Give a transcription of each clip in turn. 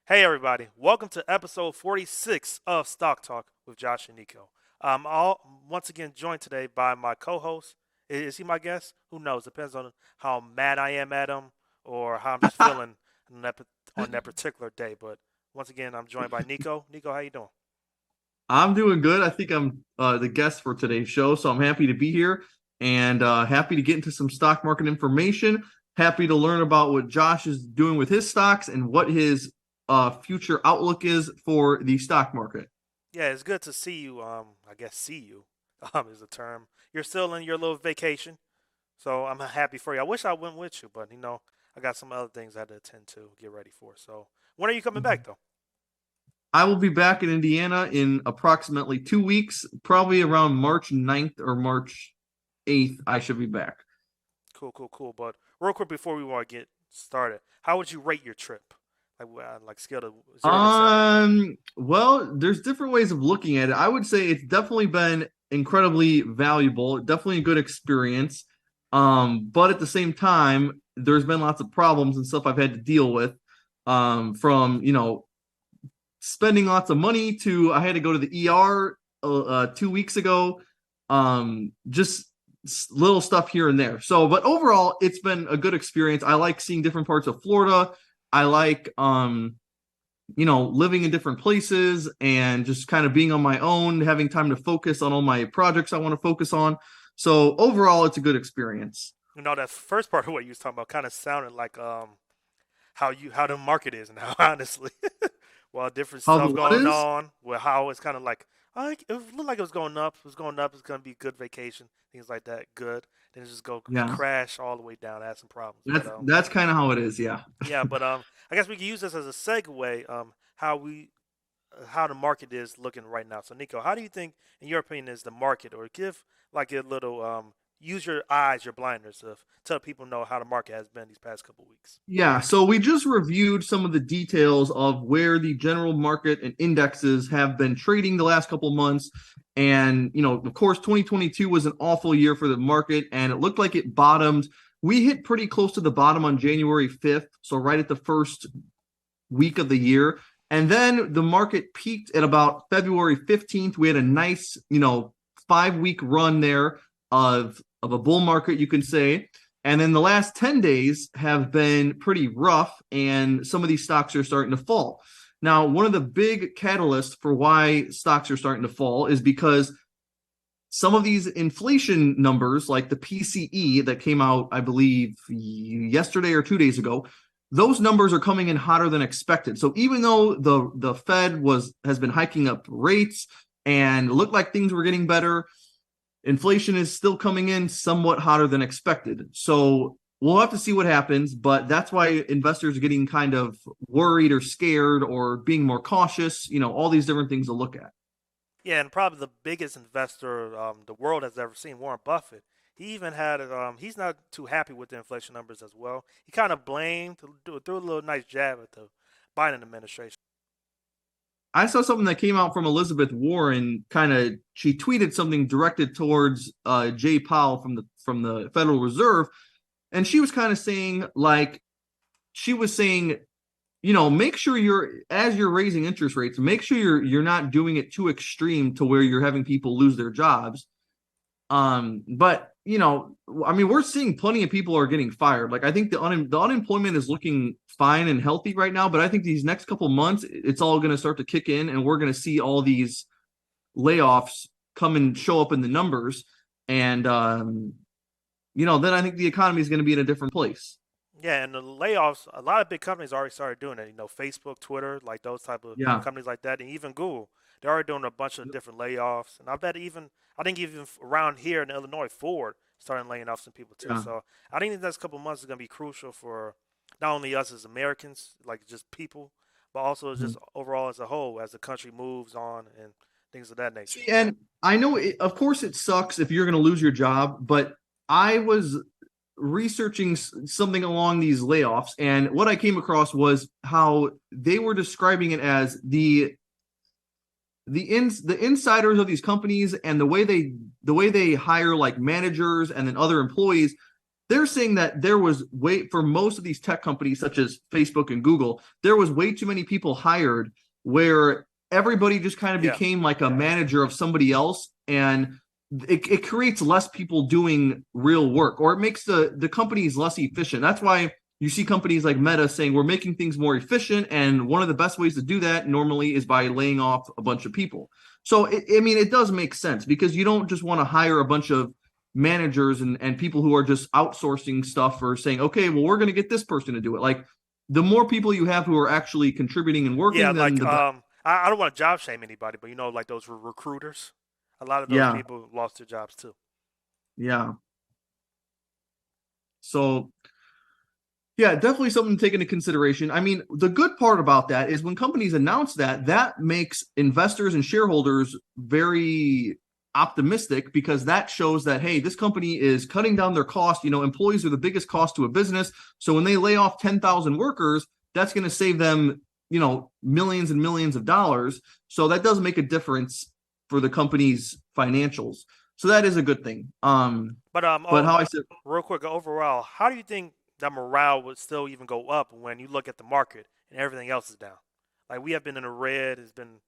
Hey everybody, welcome to episode 46 of Stock Talk with Josh and Niko. Once again joined today by my co-host. Is he my guest? Who knows? Depends on how mad I am at him or how I'm just feeling on that particular day. But once again, I'm joined by Niko. Niko, how you doing? I'm doing good. I think I'm the guest for today's show, so I'm happy to be here and happy to get into some stock market information. Happy to learn about what Josh is doing with his stocks and what his future outlook is for the stock market. Yeah, it's good to see you. I guess see you is the term. You're still in your little vacation, so I'm happy for you. I wish I went with you, but I got some other things I had to attend to, get ready for. So when are you coming back though? I will be back in Indiana in approximately 2 weeks, probably around March 9th or March 8th. I should be back. Cool, cool, cool. But real quick before we want to get started, how would you rate your trip? Like scale of 0 to 10. Well, there's different ways of looking at it. I would say it's definitely been incredibly valuable, definitely a good experience. But at the same time, there's been lots of problems and stuff I've had to deal with. From spending lots of money to I had to go to the ER 2 weeks ago. Just little stuff here and there. So, but overall, it's been a good experience. I like seeing different parts of Florida. I like living in different places and just kind of being on my own, having time to focus on all my projects I want to focus on. So overall, it's a good experience. That first part of what you was talking about kind of sounded like how the market is now, honestly. Well, different How the stuff what going is? on. Well, how it's kind of like it looked like it was going up. It was going up. It's gonna be a good vacation. Things like that. Good. Then it just go Yeah, crash all the way down. Had some problems. But that's kind of how it is. Yeah. yeah. But I guess we can use this as a segue. How the market is looking right now. So, Niko, how do you think, in your opinion, is the market, or give like a little use your eyes, your blinders, of tell people know how the market has been these past couple weeks. Yeah, so we just reviewed some of the details of where the general market and indexes have been trading the last couple months. And, of course, 2022 was an awful year for the market, and it looked like it bottomed. We hit pretty close to the bottom on January 5th, so right at the first week of the year. And then the market peaked at about February 15th. We had a nice, 5 week run there of a bull market, you can say. And then the last 10 days have been pretty rough, and some of these stocks are starting to fall. Now, one of the big catalysts for why stocks are starting to fall is because some of these inflation numbers, like the PCE that came out, I believe, yesterday or 2 days ago, those numbers are coming in hotter than expected. So even though the Fed has been hiking up rates and looked like things were getting better, inflation is still coming in somewhat hotter than expected. So we'll have to see what happens, but that's why investors are getting kind of worried or scared or being more cautious, all these different things to look at. Yeah, and probably the biggest investor the world has ever seen, Warren Buffett. He even had he's not too happy with the inflation numbers as well. He kind of threw a little nice jab at the Biden administration. I saw something that came out from Elizabeth Warren. She tweeted something directed towards Jay Powell from the Federal Reserve, and she was kind of saying make sure as you're raising interest rates, make sure you're not doing it too extreme to where you're having people lose their jobs. But I mean, we're seeing plenty of people are getting fired. Like I think the unemployment is looking fine and healthy right now, but I think these next couple months it's all going to start to kick in, and we're going to see all these layoffs come and show up in the numbers, and then I think the economy is going to be in a different place. Yeah, and the layoffs, a lot of big companies already started doing it. Facebook, Twitter, like those type of Yeah. companies like that, and even Google, they're already doing a bunch of different layoffs. And I think even around here in Illinois, Ford starting laying off some people too. Yeah. So I think the next couple months is going to be crucial for not only us as Americans, like just people, but also just overall as a whole, as the country moves on and things of that nature. See, and I know, of course, it sucks if you're going to lose your job, but I was researching something along these layoffs, and what I came across was how they were describing it as the insiders of these companies and the way they hire like managers and then other employees. they're saying that there was for most of these tech companies such as Facebook and Google, there was way too many people hired where everybody just kind of Yeah. became like a manager of somebody else, and it creates less people doing real work, or it makes the companies less efficient. That's why you see companies like Meta saying we're making things more efficient, and one of the best ways to do that normally is by laying off a bunch of people. So I mean, it does make sense because you don't just want to hire a bunch of managers and people who are just outsourcing stuff or saying, okay, well, we're going to get this person to do it. Like the more people you have who are actually contributing and Yeah, working, then like the better. I don't want to job shame anybody, but like those recruiters, a lot of those Yeah, people lost their jobs too. yeah. So yeah, definitely something to take into consideration. I mean, the good part about that is when companies announce that, that makes investors and shareholders very optimistic because that shows that, hey, this company is cutting down their cost. Employees are the biggest cost to a business. So when they lay off 10,000 workers, that's going to save them, millions and millions of dollars. So that does make a difference for the company's financials. So that is a good thing. But But how I said, real quick, overall, how do you think that morale would still even go up when you look at the market and everything else is down? Like we have been in the red, it's been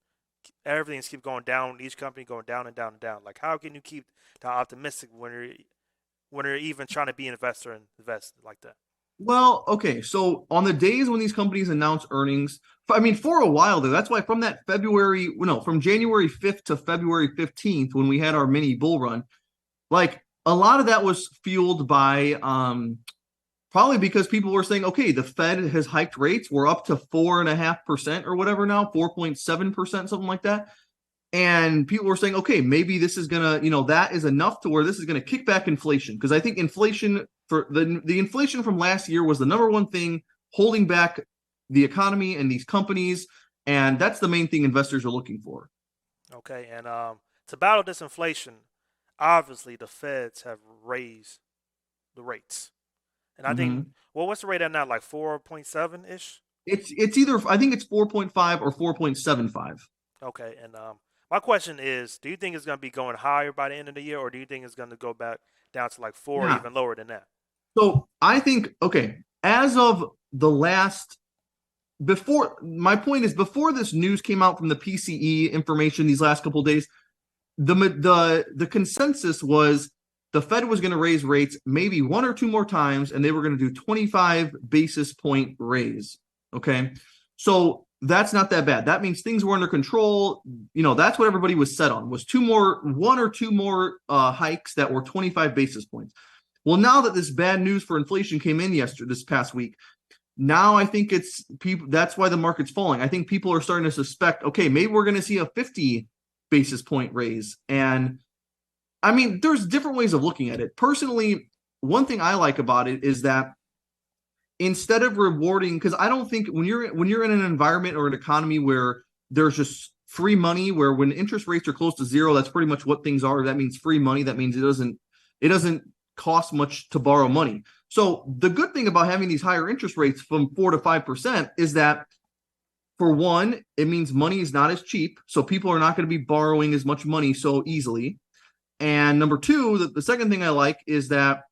everything's keep going down, each company going down and down and down. Like how can you keep that optimistic when you're even trying to be an investor and invest like that? well, okay. So on the days when these companies announce earnings, I mean, for a while there, that's why from that February, no, from January 5th to February 15th, when we had our mini bull run, like a lot of that was fueled by probably because people were saying, okay, the Fed has hiked rates. We're up to 4.5% or whatever now, 4.7%, something like that. And people were saying, okay, maybe this is gonna, that is enough to where this is gonna kick back inflation. Because I think inflation for the inflation from last year was the number one thing holding back the economy and these companies, and that's the main thing investors are looking for. Okay, and to battle this inflation, obviously the Feds have raised the rates, and I think Mm-hmm. what's the rate at now? Like 4.7 ish. It's either I think it's 4.5 or 4.75. Okay, and my question is, do you think it's going to be going higher by the end of the year, or do you think it's going to go back down to like four, or Yeah. even lower than that? So I think okay, as of the last before my point is before this news came out from the PCE information these last couple of days, the consensus was the Fed was going to raise rates maybe one or two more times, and they were going to do 25 basis point raise. Okay, so that's not that bad. That means things were under control. That's what everybody was set on was one or two more hikes that were 25 basis points. Well, now that this bad news for inflation came in this past week, now I think it's people. That's why the market's falling. I think people are starting to suspect, okay, maybe we're going to see a 50 basis point raise. And I mean, there's different ways of looking at it. Personally, one thing I like about it is that instead of rewarding, because I don't think when you're in an environment or an economy where there's just free money, where when interest rates are close to zero, that's pretty much what things are. That means free money. That means it doesn't cost much to borrow money. So the good thing about having these higher interest rates from 4 to 5% is that for one, it means money is not as cheap. So people are not going to be borrowing as much money so easily. And number two, the second thing I like is that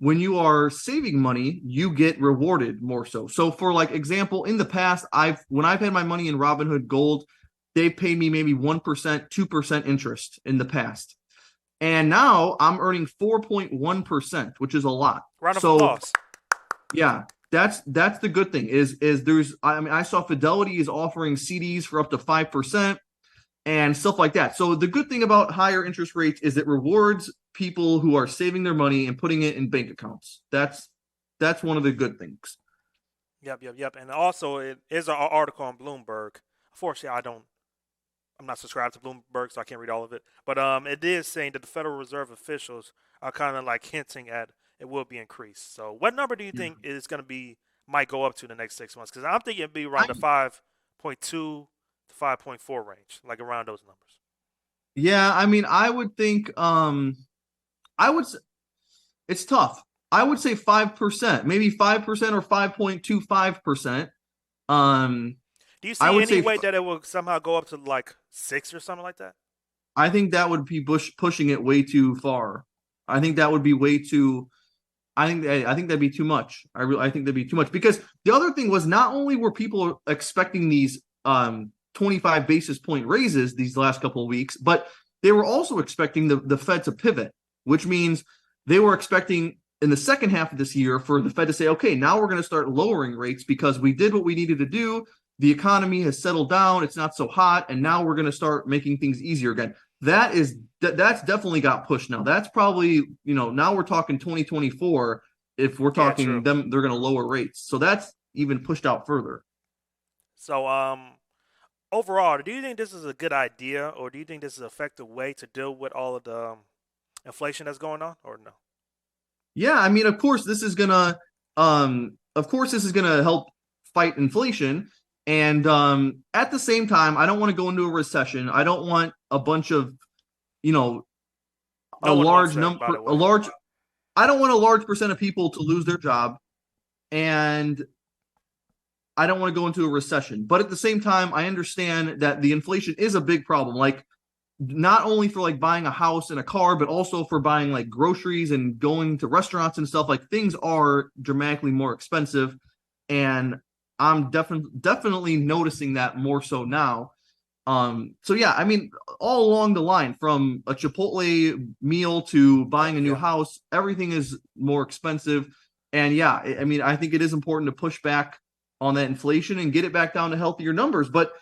when you are saving money, you get rewarded more so. So for like example, in the past, when I've had my money in Robinhood Gold, they paid me maybe 1%, 2% interest in the past. And now I'm earning 4.1%, which is a lot. Round of So applause. yeah, that's the good thing is there's I mean I saw Fidelity is offering CDs for up to 5% and stuff like that. So the good thing about higher interest rates is it rewards people who are saving their money and putting it in bank accounts. That's one of the good things. Yep. And also, it is an article on Bloomberg. Unfortunately, I'm not subscribed to Bloomberg, so I can't read all of it. But it is saying that the Federal Reserve officials are kind of like hinting at it will be increased. So, what number do you Yeah. think is going to be might go up to the next 6 months? Because I'm thinking it'd be I, around the 5.2 to 5.4 range, like around those numbers. yeah, I mean I would think I would it's tough. I would say 5%, maybe 5% or 5.25%. Um Do you I see would any say way that it will somehow go up to like 6 or something like that? I think that would be pushing it way too far. I think that would be way too. I think that'd be too much. I think that'd be too much because the other thing was not only were people expecting these 25 basis point raises these last couple of weeks, but they were also expecting the Fed to pivot, which means they were expecting in the second half of this year for the Fed to say, okay, now we're going to start lowering rates because we did what we needed to do. The economy has settled down. It's not so hot. And now we're going to start making things easier again. That's definitely got pushed now. That's probably, now we're talking 2024. If we're Yeah, talking true. them, they're going to lower rates. So that's even pushed out further. So, overall, do you think this is a good idea, or do you think this is an effective way to deal with all of the inflation that's going on, or no? Yeah, I mean, of course, this is gonna help fight inflation. And at the same time, I don't want to go into a recession. I don't want a bunch of, you know, a No one wants large that, number, by the a way. large. I don't want a large percent of people to lose their job, and I don't want to go into a recession. But at the same time, I understand that the inflation is a big problem. Like not only for like buying a house and a car, but also for buying like groceries and going to restaurants and stuff. Like things are dramatically more expensive, and I'm definitely noticing that more so now. So yeah, I mean, all along the line, from a Chipotle meal to Oh buying a new yeah. house, everything is more expensive. And yeah, I mean, I think it is important to push back on that inflation and get it back down to healthier numbers. But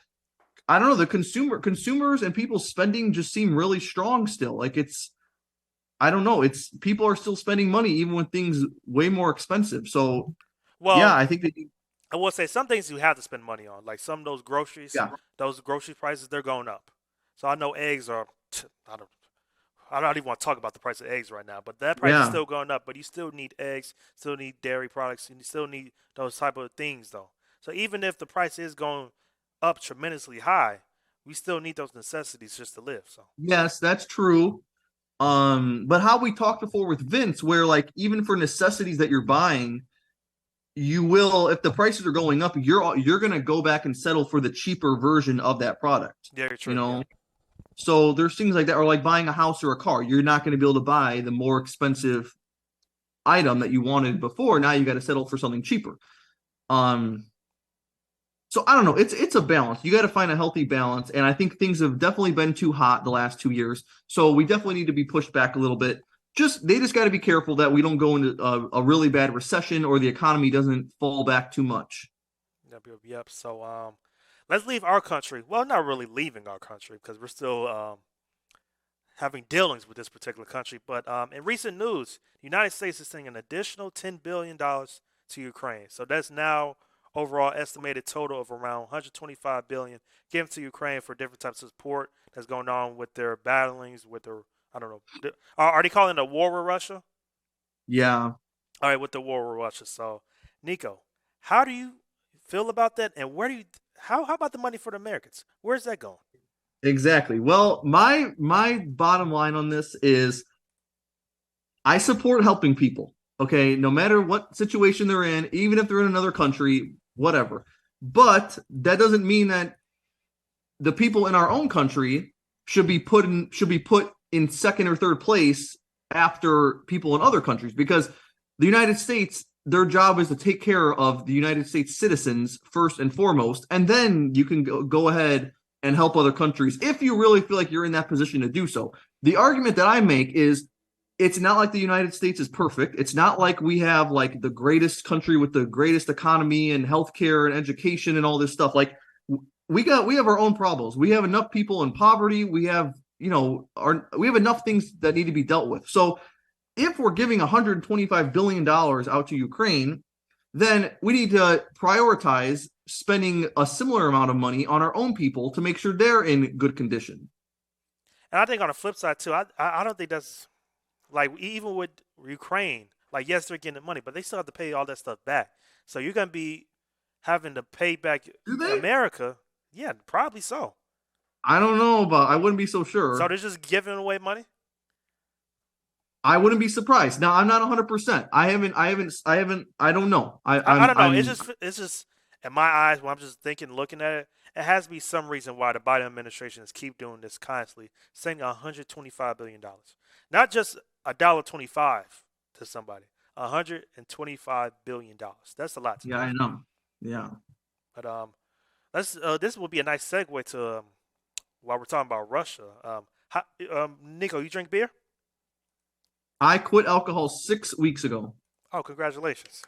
I don't know, the consumers and people spending just seem really strong still. Like it's I don't know, it's people are still spending money even when things way more expensive. So yeah, Well, I think that I will say some things you have to spend money on, like some of yeah. those grocery prices, they're going up. So I know eggs are. I don't even want to talk about the price of eggs right now, but that price is Yeah. still going up. But you still need eggs, still need dairy products, and you still need those type of things, though. So even if the price is going up tremendously high, we still need those necessities just to live. So Yes, that's true. But how we talked before with Vince, where like even for necessities that you're buying, you will if the prices are going up, you're gonna go back and settle for the cheaper version of that product. very You true. Yeah. know, so there's things like that, or like buying a house or a car. You're not going to be able to buy the more expensive item that you wanted before. Now you got to settle for something cheaper. Um, so I don't know. It's a balance. You got to find a healthy balance, and I think things have definitely been too hot the last 2 years. So we definitely need to be pushed back a little bit. They just got to be careful that we don't go into a really bad recession or the economy doesn't fall back too much. Yep. Yep. Yep. So let's leave our country. Well, not really leaving our country because we're still having dealings with this particular country. But in recent news, the United States is sending an additional $10 billion to Ukraine. So that's now overall estimated total of around 125 billion dollars given to Ukraine for different types of support that's going on with their battlings with their I don't know. Are they calling it a war with Russia? Yeah, All right, with the war with Russia. So, Nico, how do you feel about that? And where do you how about the money for the Americans? Where's that going? exactly. Well, my bottom line on this is I support helping people. Okay, no matter what situation they're in, even if they're in another country, whatever. But that doesn't mean that the people in our own country should be put in second or third place after people in other countries because the United States, their job is to take care of the United States citizens first and foremost, and then you can go ahead and help other countries if you really feel like you're in that position to do so. The argument that I make is it's not like the United States is perfect. It's not like we have like the greatest country with the greatest economy and healthcare and education and all this stuff. Like we have our own problems. We have enough people in poverty. We have enough things that need to be dealt with. So if we're giving $125 billion out to Ukraine, then we need to prioritize spending a similar amount of money on our own people to make sure they're in good condition. And I think on the flip side too, I don't think that's like even with Ukraine. Like yes, they're getting the money, but they still have to pay all that stuff back. So you're gonna be having to pay back Do they? America. Yeah, probably so. I don't know, but I wouldn't be so So sure. they're just giving away money. I wouldn't be surprised. Now I'm not 100%. I don't know. I don't know. I'm It's just in my eyes when I'm just thinking, looking at it, it has to be some reason why the Biden administration is keep doing this constantly, sending $125 billion, not just a dollar 25 to somebody, $125 billion. That's a lot to Yeah, me. I know. Yeah. But let's this will be a nice segue to while we're talking about Russia. Nico, you drink beer? I quit alcohol 6 weeks ago. Oh, congratulations.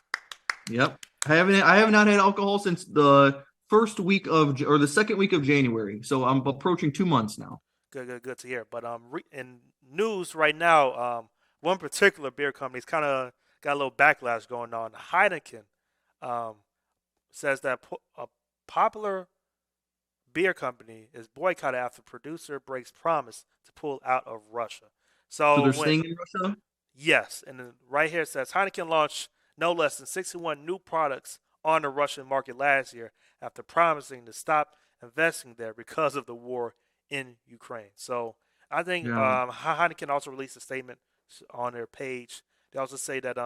Yep. I have not had alcohol since the first week of or the second week of January. So I'm approaching 2 months now. Good to hear. But in news right now, one particular beer company's kind of got a little backlash going on. Heineken um, says that a popular beer company is boycotted after producer breaks promise to pull out of Russia. So So they're when staying in Russia? yes, and then right here it says Heineken launched no less than 61 new products on the Russian market last year after promising to stop investing there because of the war in Ukraine. So I think Yeah. Heineken also released a statement on their page. They also say that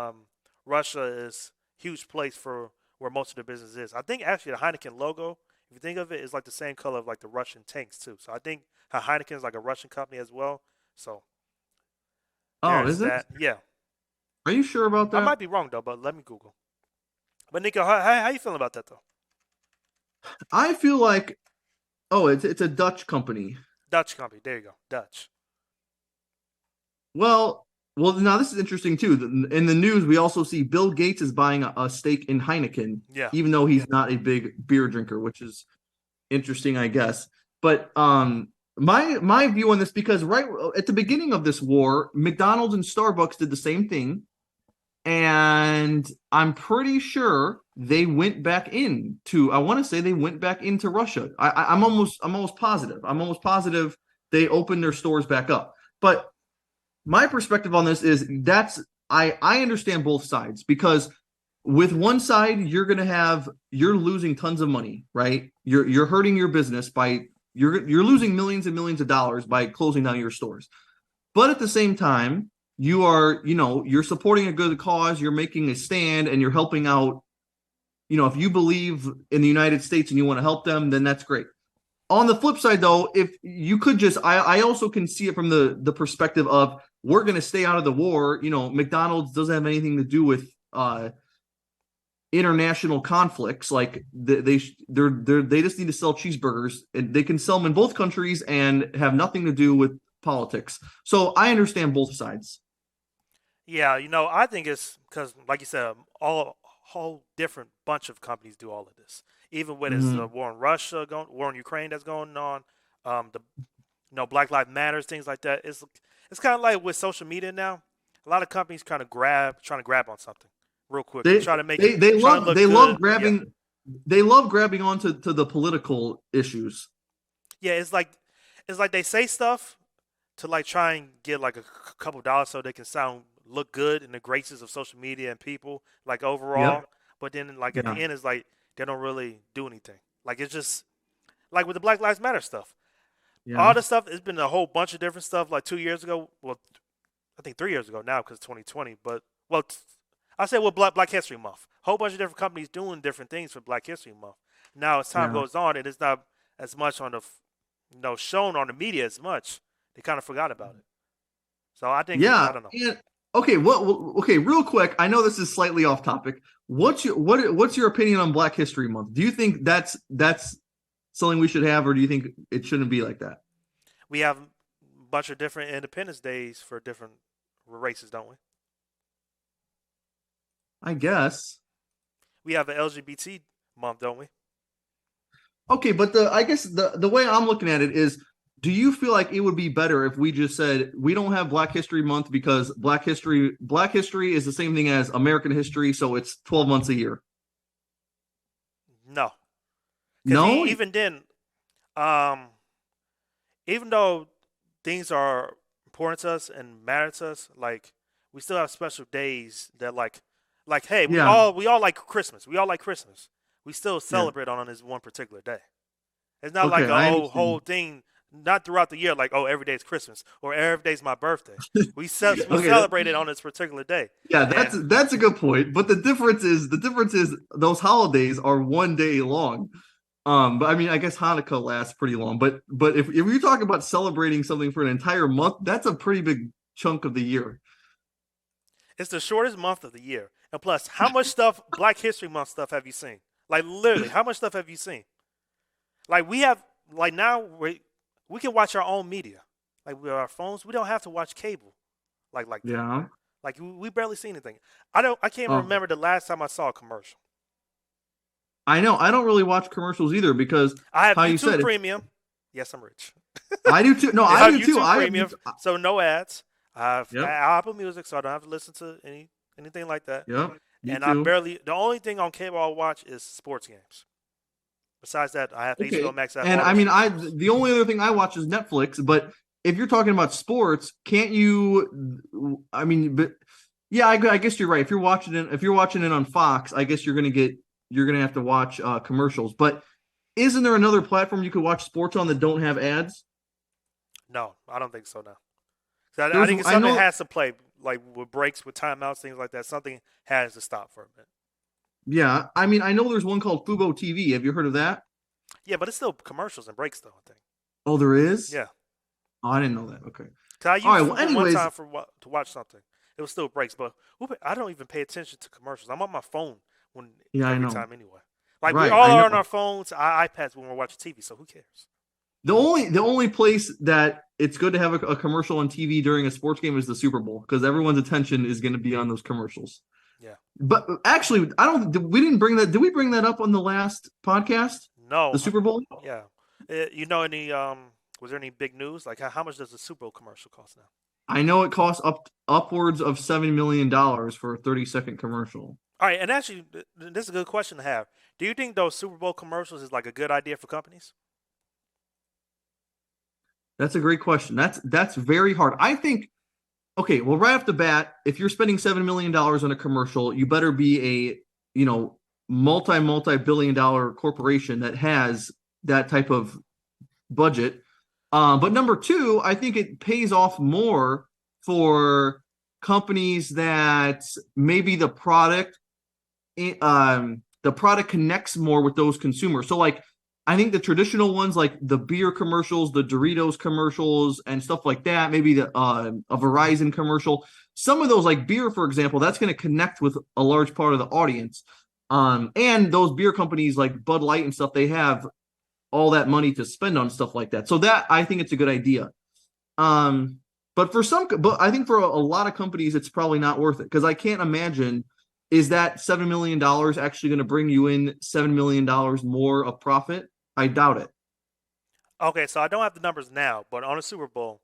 Russia is a huge place for where most of the business is. I think actually the Heineken logo, if you think of it, is like the same color of like the Russian tanks too. So I think Heineken is like a Russian company as well. So Oh, there's is it? that. Yeah, Are you sure about I that? might be wrong though, but let me Google. But Nico, how you feeling about that though? I feel like it's a Dutch company. Dutch company. There you go. Dutch. Well, now this is interesting too. In the news, we also see Bill Gates is buying a stake in Heineken, Yeah. even though he's not a big beer drinker, which is interesting, I guess. But my view on this, because right at the beginning of this war, McDonald's and Starbucks did the same thing, and I'm pretty sure they went back into. I want to say they went back into Russia. I'm almost positive. I'm almost positive they opened their stores back up. But my perspective on this is I understand both sides, because with one side you're losing tons of money, right? You're hurting your business by you're losing millions and millions of dollars by closing down your stores. But at the same time, you're supporting a good cause, you're making a stand, and you're helping out. If you believe in the United States and you want to help them, then that's great. On the flip side, though, if you could I also can see it from the perspective of, we're going to stay out of the war. McDonald's doesn't have anything to do with international conflicts. Like they just need to sell cheeseburgers, and they can sell them in both countries and have nothing to do with politics. So I understand both sides. Yeah, I think it's because, like you said, all whole different bunch of companies do all of this. Even when it's the Mm-hmm. war in Russia, war in Ukraine that's going on, the Black Lives Matters, things like that. It's kind of like with social media now. A lot of companies trying to grab on something real quick and They try to make they it, they trying to love look they love good. Yeah, grabbing onto the political issues. yeah. It's like they say stuff to like try and get like a couple dollars so they can look good in the graces of social media and people like Yep. overall. But then like at the Yeah. end, it's like they don't really do anything. Like it's just like with the Black Lives Matter stuff. Yeah. All this stuff, it's been a whole bunch of different stuff. Like 2 years ago, well, I think 3 years ago now because 2020. But well, I said with Black History Month, a whole bunch of different companies doing different things for Black History Month. Now as time Yeah. goes on, and it's not as much on the shown on the media as much. They kind of forgot about it. So I think I Yeah. don't know. And okay, okay, real quick. I know this is slightly off topic. What's your opinion on Black History Month? Do you think that's something we should have, or do you think it shouldn't be like that? We have a bunch of different Independence Days for different races, don't we? I guess. We have an LGBT month, don't we? Okay, but I guess the way I'm looking at it is, do you feel like it would be better if we just said we don't have Black History Month because Black History is the same thing as American history, so it's 12 months a year? No, because No? even then, um, even though things are important to us and matter to us, like we still have special days that like hey, we Yeah. all we all like Christmas. We all like Christmas. We still Yeah. celebrate on this one particular day. It's not like Okay, a I whole understand. thing. Not throughout the year, like oh, every day is Christmas or every day's my birthday. We Okay, celebrate it on this particular day, yeah, and that's a good point. But the difference is those holidays are one day long. But I mean, I guess Hanukkah lasts pretty long. But if you're talking about celebrating something for an entire month, that's a pretty big chunk of the year. It's the shortest month of the year. And plus, how much stuff, Black History Month stuff, have you seen? Like literally, how much stuff have you seen? Like we have, like now we can watch our own media, like with our phones. We don't have to watch cable, like that. Yeah. Like we barely see anything. I can't Oh, remember the last time I saw a commercial. I know. I don't really watch commercials either because I have how you YouTube said it. Premium. Yes, I'm rich. I do too. No, I I have do too. YouTube I have Premium, YouTube. so no ads. I have Yep. Apple Music, so I don't have to listen to anything like that. Yep. Me And I too. barely. The only thing on cable I watch is sports games. Besides that, I have HBO Okay. Max. I have And all I the mean, streaming I services. the only other thing I watch is Netflix. But if you're talking about sports, can't you? I mean, but yeah, I guess you're right. If you're watching it on Fox, I guess you're gonna have to watch commercials. But isn't there another platform you could watch sports on that don't have ads? No, I don't think so. No, so I There's think it's I something know. that has to play, like with breaks, with timeouts, things like that. Something has to stop for a minute. Yeah, I mean, I know there's one called Fubo TV. Have you heard of that? Yeah, but it's still commercials and breaks, though. I think. Oh, there is. Yeah, Oh, I didn't know that. Okay. cause I All right. used Well, Fubo one anyways, time to watch something. It was still breaks, but I don't even pay attention to commercials. I'm on my phone when yeah, I every know. time anyway. Like we Right, all I are on know. our phones, our iPads when we're watching TV. So who cares? The only place that it's good to have a commercial on TV during a sports game is the Super Bowl because everyone's attention is going to be on those commercials. Yeah. But actually, I don't. We didn't bring that. Did we bring that up on the last podcast? The No. Super Bowl. Yeah. You know any? Was there any big news? Like how much does a Super Bowl commercial cost now? I know it costs upwards of $7 million for a 30-second commercial. All right, and actually, this is a good question to have. Do you think those Super Bowl commercials is like a good idea for companies? That's a great question. That's very hard. I think. Okay, well, right off the bat, if you're spending $7 million on a commercial, you better be a multi-billion-dollar corporation that has that type of budget. But number two, I think it pays off more for companies that maybe the product connects more with those consumers. So like I think the traditional ones like the beer commercials, the Doritos commercials and stuff like that, maybe a Verizon commercial, some of those like beer, for example, that's going to connect with a large part of the audience. And those beer companies like Bud Light and stuff, they have all that money to spend on stuff like that. So that I think it's a good idea. But I think for a lot of companies, it's probably not worth it because I can't imagine is that $7 million actually going to bring you in $7 million more of profit? I doubt it. Okay, so I don't have the numbers now, but on a Super Bowl,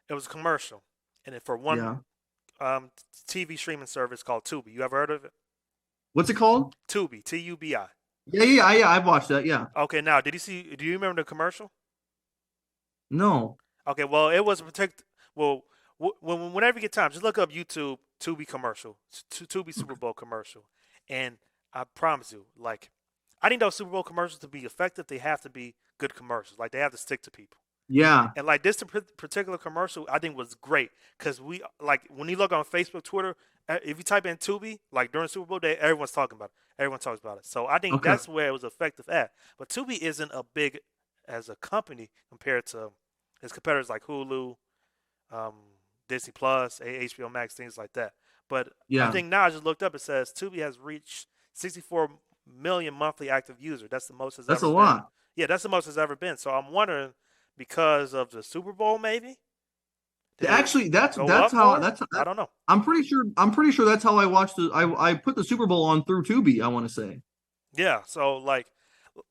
it was a commercial, and for one Yeah. TV streaming service called Tubi. You ever heard of it? What's it called? Tubi, Tubi. Yeah. I've watched that. Yeah. Okay, now Do you remember the commercial? No. Okay, well, it was protect. Well, whenever you get time, just look up YouTube Tubi commercial, Tubi Super Bowl commercial, and I promise you, like, I think those Super Bowl commercials to be effective, they have to be good commercials. Like, they have to stick to people. Yeah. And like this particular commercial, I think was great because we like when you look on Facebook, Twitter, if you type in Tubi, like during Super Bowl day, everyone's talking about it. Everyone talks about it. So I think Okay. that's where it was effective at. But Tubi isn't a big as a company compared to its competitors like Hulu, um, Disney Plus, HBO Max, things like that. But I Yeah. think now I just looked up. It says Tubi has reached 64 million monthly active users. That's the most it's That's ever a been. lot. Yeah, that's the most it's ever been. So I'm wondering because of the Super Bowl, maybe did it Actually, that's go that's up how more? that's I don't know. I'm pretty sure that's how I watched the I put the Super Bowl on through Tubi, I want to say. Yeah, so like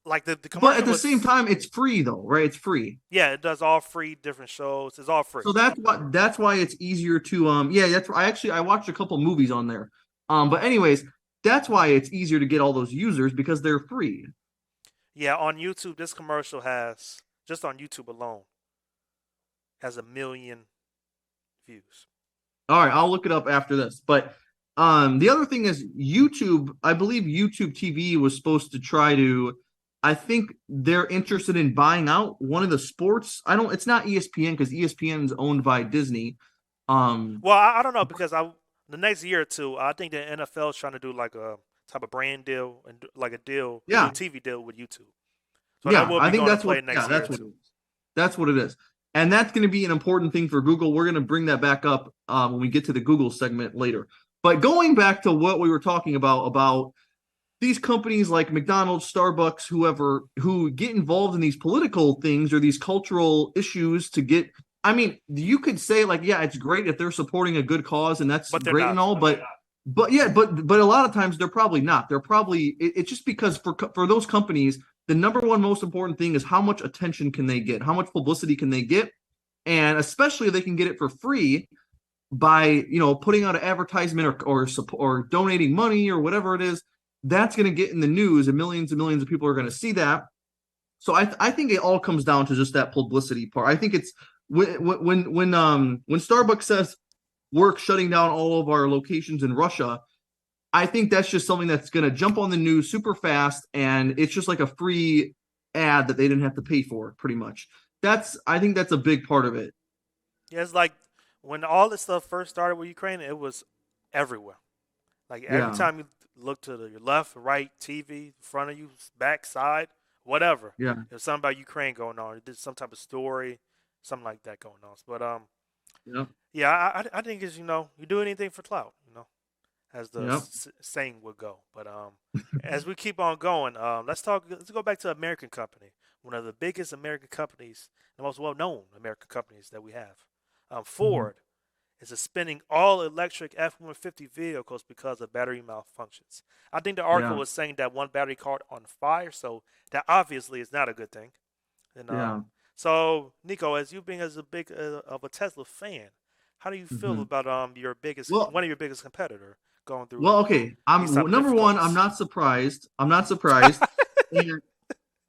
the But at commercial the same was time, it's free though, right? It's free. yeah, it does all free different shows. It's all free. So that's why it's easier to yeah, that's I watched a couple movies on there. But anyways, that's why it's easier to get all those users because they're free. Yeah, on YouTube, this commercial has just on YouTube alone has 1 million views. All right, I'll look it up after this. But the other thing is YouTube, I believe YouTube TV was supposed to try to I think they're interested in buying out one of the sports. It's not ESPN because ESPN is owned by Disney. Um Well, I don't know because the next year or two, I think the NFL is trying to do like a type of brand deal and like a deal, a new yeah, TV deal with YouTube. So that yeah, will I be think going to that's what play yeah, next year or that's what it two. is. That's what it is. And that's going to be an important thing for Google. We're going to bring that back up when we get to the Google segment later. But going back to what we were talking about these companies like McDonald's, Starbucks, whoever, who get involved in these political things or these cultural issues to get. I mean, you could say like, yeah, it's great if they're supporting a good cause, and that's But they're great and not. all, but yeah, but a lot of times they're probably not. They're probably it's just because for those companies, the number one most important thing is how much attention can they get, how much publicity can they get, and especially if they can get it for free by putting out an advertisement or donating money or whatever it is, that's going to get in the news and millions of people are going to see that. So I think it all comes down to just that publicity part. I think it's when Starbucks says we're shutting down all of our locations in Russia, I think that's just something that's going to jump on the news super fast, and it's just like a free ad that they didn't have to pay for, pretty much. I think that's a big part of it. Yeah, it's like when all this stuff first started with Ukraine, it was everywhere. Like every Yeah, time you look to your left, right, TV, front of you, back, side, whatever, yeah, there's something about Ukraine going on. There's some type of story, something like that going on. But yeah, yeah, I think it's you do anything for clout, as the yeah. saying would go. But as we keep on going, Let's go back to American company, one of the biggest American companies, the most well-known American companies that we have. Mhm. Ford is suspending all electric F-150 vehicles because of battery malfunctions. I think the article Yeah, was saying that one battery caught on fire, so that obviously is not a good thing. And yeah. so Nico, as you being as a big of a Tesla fan, how do you feel Hmm. about your biggest Well, one of your biggest competitor going well, through okay. these I'm type of number one. I'm difficulties? not surprised. I'm not surprised. And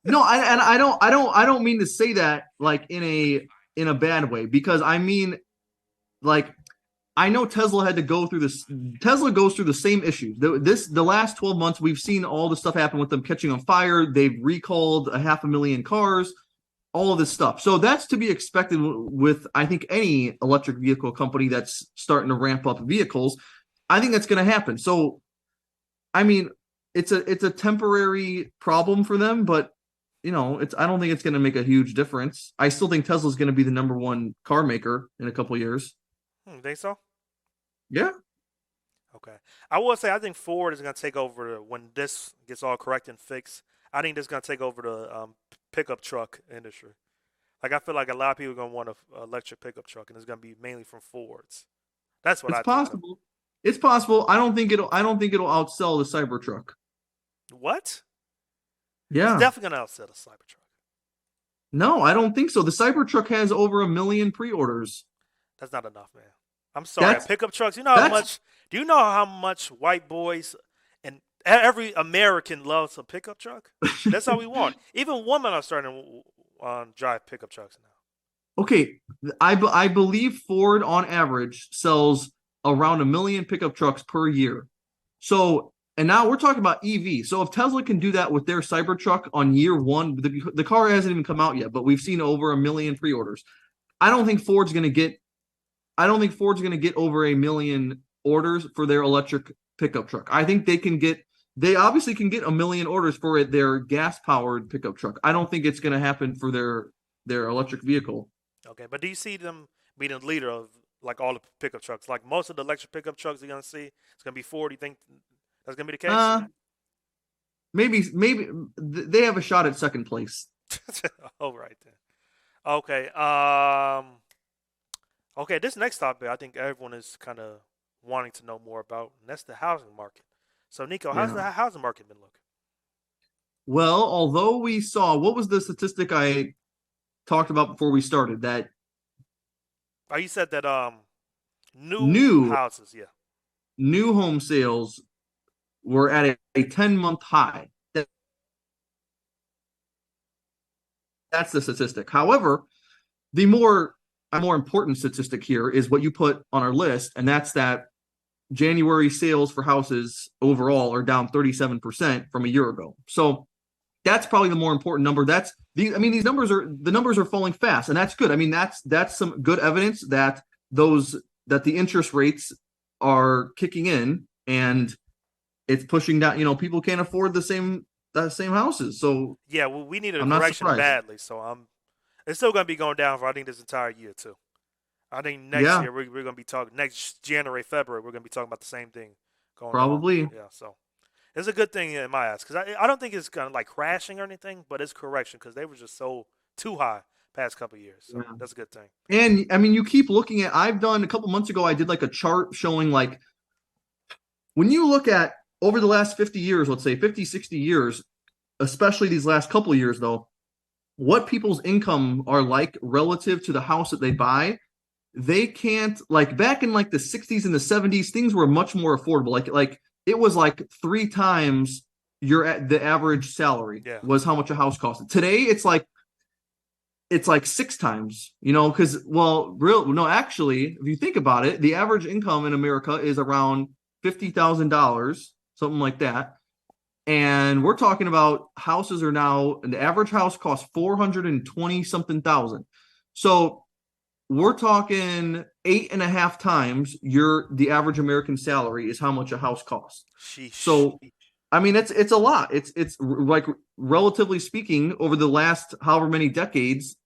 no, and I don't mean to say that like in a bad way, because I mean like I know Tesla had to go through this. Tesla goes through the same issues. The last 12 months, we've seen all the stuff happen with them catching on fire. They've recalled a 500,000 cars, all of this stuff. So that's to be expected with, I think, any electric vehicle company that's starting to ramp up vehicles. I think that's going to happen. So I mean, it's a temporary problem for them, but it's I don't think it's going to make a huge difference. I still think Tesla's going to be the number one car maker in a couple of years. Think so? Yeah, Okay. I will say I think Ford is going to take over when this gets all correct and fixed. I think this is going to take over the pickup truck industry. Like I feel like a lot of people are going to want an electric pickup truck, and it's going to be mainly from Fords. That's what it's I think, though. possible. It's possible. I don't think it'll outsell the Cybertruck. What? It's Yeah. definitely going to outsell the Cybertruck. No, I don't think so. The Cybertruck has over 1 million pre-orders. That's not enough, man. I'm sorry. That's Pickup trucks. You know how that's much? Do you know how much white boys and every American loves a pickup truck? That's all we want. Even women are starting to drive pickup trucks now. okay. I believe Ford on average sells around 1 million pickup trucks per year. So, and now we're talking about EV. So if Tesla can do that with their Cybertruck on year one, the car hasn't even come out yet, but we've seen over 1 million pre-orders. I don't think Ford's going to get. I don't think Ford's going to get over 1 million orders for their electric pickup truck. I think they can get. They obviously can get 1 million orders for their gas-powered pickup truck. I don't think it's going to happen for their electric vehicle. Okay, but do you see them being the leader of like all the pickup trucks? Like most of the electric pickup trucks you're gonna see, it's gonna be Ford. You think that's gonna be the case? Maybe they have a shot at second place. Oh, right then. Okay. Okay. This next topic, I think everyone is kind of wanting to know more about, and that's the housing market. So, Nico, how's the Yeah. housing market been looking? Well, although we saw what was the statistic I talked about before we started that Oh, you said that new new houses, yeah. new home sales were at a 10-month high. That's the statistic. However, the more important statistic here is what you put on our list, and that's that January sales for houses overall are down 37% from a year ago. So that's probably the more important number. These numbers are falling fast, and that's good. I mean, that's some good evidence that the interest rates are kicking in, and it's pushing down. People can't afford the same houses, so Yeah, well, we needed a I'm not correction surprised. badly, so it's still gonna be going down for I think this entire year too. I think next Yeah, year we're going to be talking next January, February. We're going to be talking about the same thing going along. probably. Yeah, so it's a good thing in my eyes because I don't think it's kind of like crashing or anything, but it's correction because they were just so too high past couple years. So Yeah. that's a good thing. And I mean, you keep looking at, I've done a couple months ago, I did like a chart showing like when you look at over the last 50 years, let's say 50, 60 years, especially these last couple of years though, what people's income are like relative to the house that they buy, they can't, like back in like the 60s and the 70s, things were much more affordable. Like it was like three times the average salary Yeah. was how much a house costed. Today it's like six times, because no, actually, if you think about it, the average income in America is around $50,000, something like that. And we're talking about houses are now, the average house costs 420 something thousand. So we're talking 8.5 times the average American salary is how much a house costs. Sheesh. So I mean it's a lot. It's like relatively speaking, over the last however many decades,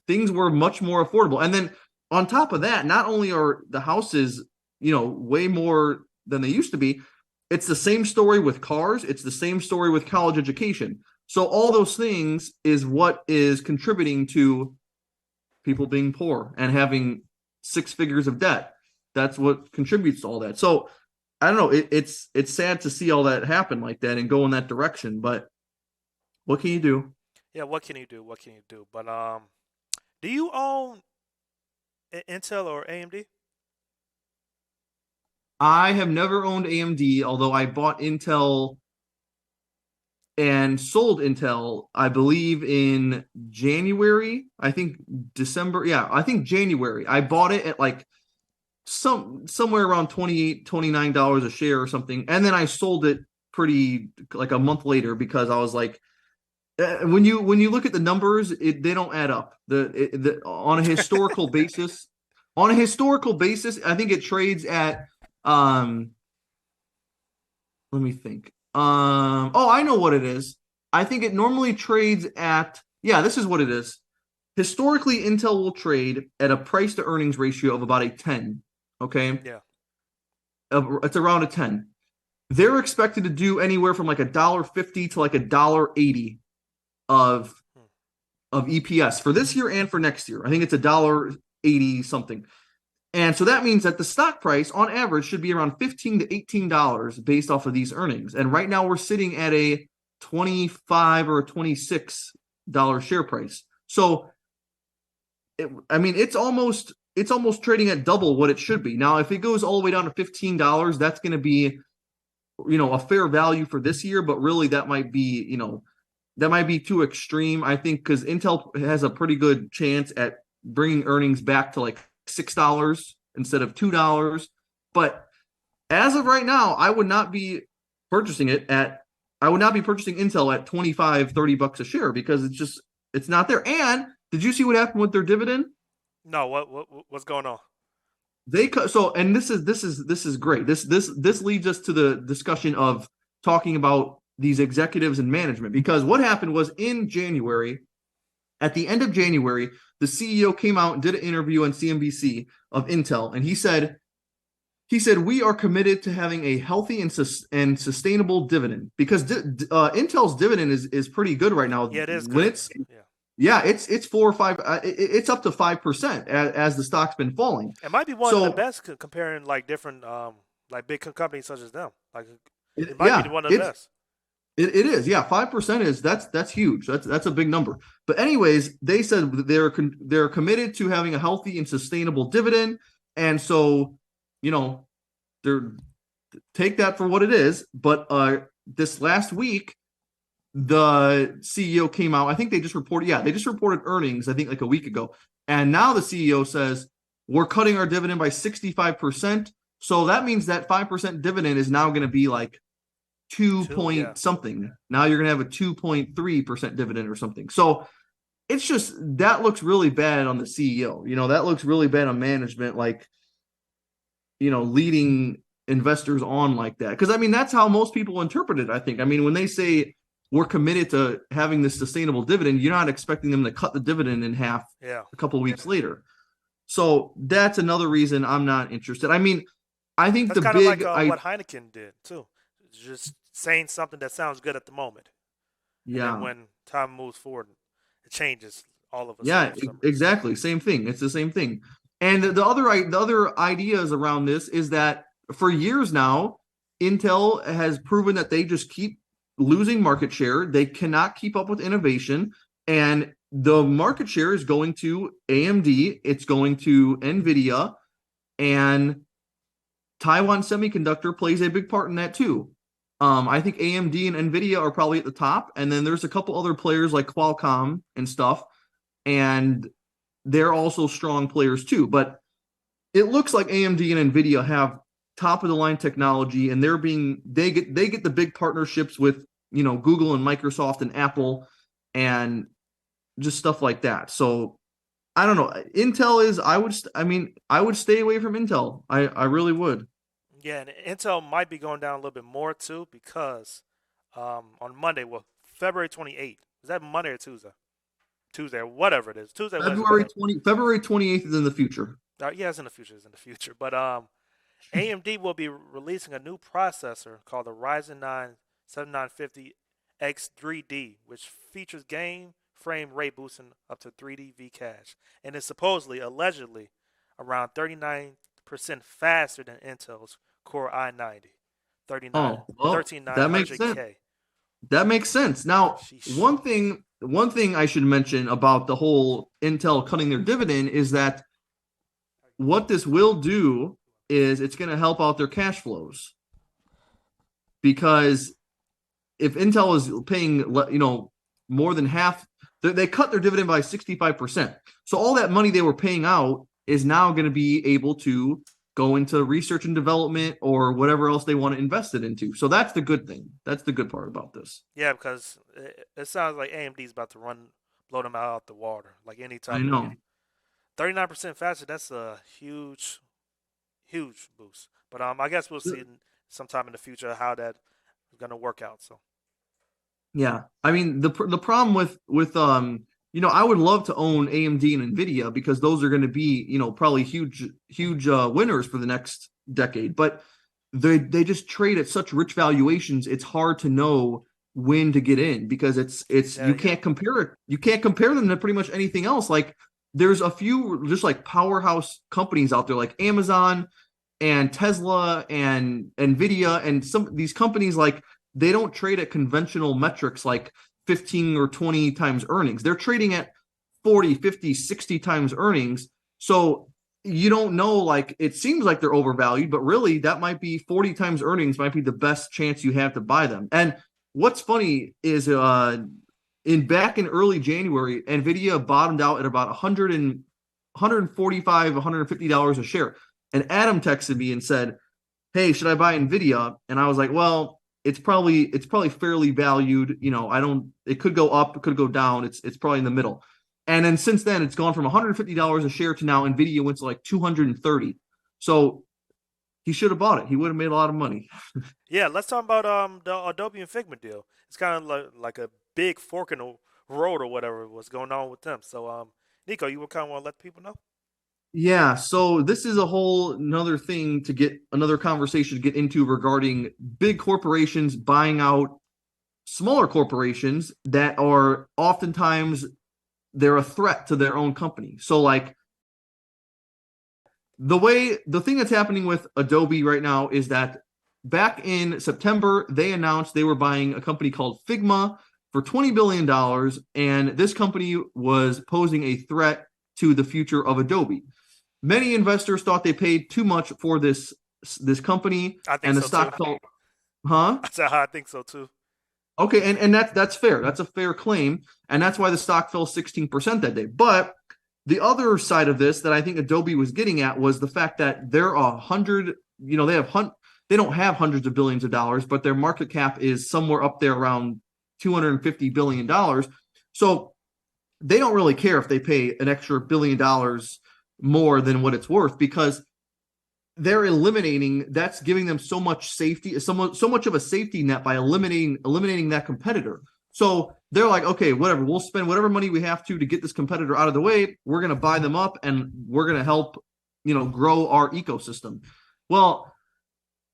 things were much more affordable. And then on top of that, not only are the houses, way more than they used to be, it's the same story with cars, it's the same story with college education. So all those things is what is contributing to people being poor and having six figures of debt. That's what contributes to all that. So I don't know. It's sad to see all that happen like that and go in that direction. But what can you do? Yeah. What can you do? What can you do? But do you own Intel or AMD? I have never owned AMD, although I bought Intel and sold Intel, I believe in January. I think December. Yeah, I think January. I bought it at like somewhere around $28, $29 a share or something. And then I sold it pretty like a month later because I was like, when you look at the numbers, they don't add up. On a historical basis, I think it trades at let me think. Oh, I know what it is. I think it normally trades at, yeah, this is what it is. Historically, Intel will trade at a price to earnings ratio of about a 10. Okay. Yeah. It's around a 10. They're expected to do anywhere from like $1.50 to like $1.80 of Hmm. of EPS for this year and for next year. I think it's $1.80 something. And so that means that the stock price on average should be around $15 to $18 based off of these earnings. And right now we're sitting at a 25 or a $26 share price. So I mean it's almost trading at double what it should be. Now if it goes all the way down to $15, that's going to be a fair value for this year, but really that might be too extreme, I think, because Intel has a pretty good chance at bringing earnings back to like $6 instead of $2. But as of right now, I would not be purchasing Intel at 25, $30 a share because it's not there. And did you see what happened with their dividend? No. What's going on? And this is great. This leads us to the discussion of talking about these executives and management, because what happened was in January, at the end of January, the CEO came out and did an interview on CNBC of Intel, and he said we are committed to having a healthy and sustainable dividend, because Intel's dividend is pretty good right now. Yeah, it is When good. it's Yeah. yeah, it's 4 or 5. It's up to 5% as the stock's been falling. It might be one of the So best comparing like different like big companies such as them. Like it might be yeah, one of the best. it is. Yeah, 5% that's huge. That's a big number. But anyways, they said they're committed to having a healthy and sustainable dividend, and so they're take that for what it is. But this last week, the CEO came out. I think they just reported. Yeah, they just reported earnings. I think like a week ago, and now the CEO says we're cutting our dividend by 65%. So that means that 5% dividend is now going to be like 2 Yeah. point something. Now you're going to have a 2.3% dividend or something. So it's just that looks really bad on the CEO. That looks really bad on management, like leading investors on like that. Because I mean, that's how most people interpret it, I think. I mean, when they say we're committed to having this sustainable dividend, you're not expecting them to cut the dividend in half Yeah. a couple of weeks later. So that's another reason I'm not interested. I mean, I think That's the kind of like big I what Heineken did too, just saying something that sounds good at the moment, and then yeah. when time moves forward, it changes all of a sudden Yeah, for some reason. exactly. Same thing. It's the same thing. And the other ideas around this is that for years now, Intel has proven that they just keep losing market share. They cannot keep up with innovation, and the market share is going to AMD, it's going to Nvidia, and Taiwan Semiconductor plays a big part in that too. I think AMD and Nvidia are probably at the top, and then there's a couple other players like Qualcomm and stuff, and they're also strong players too. But it looks like AMD and Nvidia have top of the line technology, and they get the big partnerships with Google and Microsoft and Apple and just stuff like that. So I don't know. Intel is I would stay away from Intel. I really would. Yeah, and Intel might be going down a little bit more too because on Monday, well, February 28th, is that Monday or Tuesday? Tuesday or whatever it is, Tuesday, Wednesday, whatever. February 28th is in the future. Yeah, it's in the future. It's in the future. But AMD will be releasing a new processor called the Ryzen 9 7950 X3D, which features game frame rate boosting up to 3D V cache, and is supposedly, allegedly, around 39% faster than Intel's Core i90 Oh, well, that makes sense. 13900K. That makes sense. Now, Sheesh. one thing I should mention about the whole Intel cutting their dividend is that what this will do is it's going to help out their cash flows, because if Intel is paying more than half, they cut their dividend by 65%. So all that money they were paying out is now going to be able to go into research and development or whatever else they want to invest it into. So that's the good thing. That's the good part about this. Yeah, because it sounds like AMD's about to blow them out the water, like any I type of know. way. 39% faster, that's a huge, huge boost. But I guess we'll see sometime in the future how that is going to work out. So Yeah, I mean the problem with I would love to own AMD and Nvidia because those are going to be probably huge winners for the next decade. But they just trade at such rich valuations. It's hard to know when to get in because it's yeah, yeah, you can't compare them to pretty much anything else. Like there's a few just like powerhouse companies out there like Amazon and Tesla and Nvidia and some of these companies like they don't trade at conventional metrics like 15 or 20 times earnings. They're trading at 40, 50, 60 times earnings. So you don't know, like it seems like they're overvalued, but really that might be 40 times earnings might be the best chance you have to buy them. And what's funny is back in early January, Nvidia bottomed out at about 145, $150 a share. And Adam texted me and said, "Hey, should I buy Nvidia?" And I was like, "Well, it's probably fairly valued. I don't. It could go up, it could go down. It's probably in the middle." And then since then, it's gone from $150 a share to now Nvidia went to like 230. So he should have bought it. He would have made a lot of money. yeah. Let's talk about the Adobe and Figma deal. It's kind of like a big fork in the road or whatever was going on with them. So Nico, you would kind of want to let people know. Yeah, so this is a whole another thing to get another conversation to get into regarding big corporations buying out smaller corporations that are oftentimes they're a threat to their own company. So like the thing that's happening with Adobe right now is that back in September they announced they were buying a company called Figma for $20 billion, and this company was posing a threat to the future of Adobe. Many investors thought they paid too much for this company, I think and the so too. stock fell. Huh? I said I think so too. Okay, and that's fair. That's a fair claim, and that's why the stock fell 16% that day. But the other side of this that I think Adobe was getting at was the fact that they're a hundred. They don't have hundreds of billions of dollars, but their market cap is somewhere up there around $250 billion. So they don't really care if they pay an extra $1 billion more than what it's worth because they're eliminating that's giving them so much safety, so much of a safety net by eliminating that competitor. So they're like, okay, whatever, we'll spend whatever money we have to get this competitor out of the way. We're going to buy them up and we're going to help, grow our ecosystem. Well,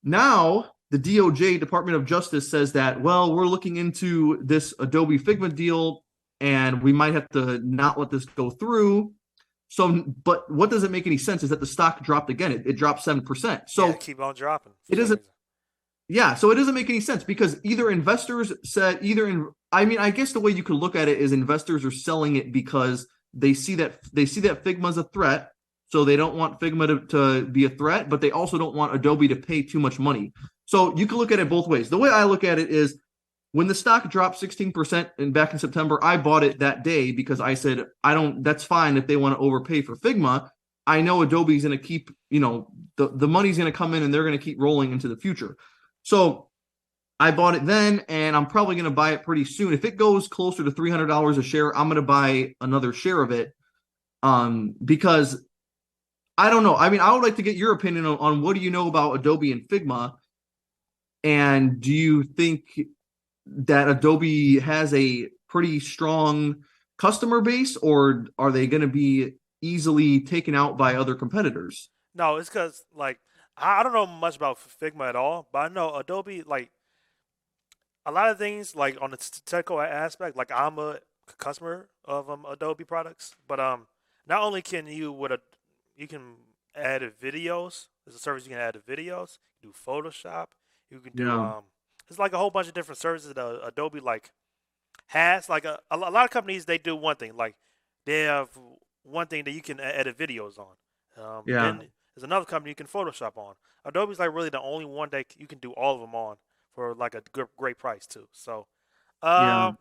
now the DOJ, Department of Justice, says that, well, we're looking into this Adobe Figma deal and we might have to not let this go through. So, but what doesn't make any sense is that the stock dropped again. It dropped 7%. So keep on dropping. It doesn't. Yeah, so it doesn't make any sense because either investors said I guess the way you could look at it is investors are selling it because they see that Figma is a threat, so they don't want Figma to be a threat, but they also don't want Adobe to pay too much money. So you can look at it both ways. The way I look at it is when the stock dropped 16% back in September, I bought it that day because I said, that's fine if they want to overpay for Figma. I know Adobe's going to keep, the money's going to come in and they're going to keep rolling into the future. So I bought it then, and I'm probably going to buy it pretty soon. If it goes closer to $300 a share, I'm going to buy another share of it because I don't know. I mean, I would like to get your opinion on what do you know about Adobe and Figma, and do you think that Adobe has a pretty strong customer base, or are they going to be easily taken out by other competitors? No, it's because I don't know much about Figma at all, but I know Adobe a lot of things on the technical aspect. I'm a customer of Adobe products, but not only can you can add videos. There's a service you can add videos. You do Photoshop. You can do it's a whole bunch of different services that Adobe has. A lot of companies, they do one thing. They have one thing that you can edit videos on. Then there's another company you can Photoshop on. Adobe's really the only one that you can do all of them on for a great price too. So, Yeah.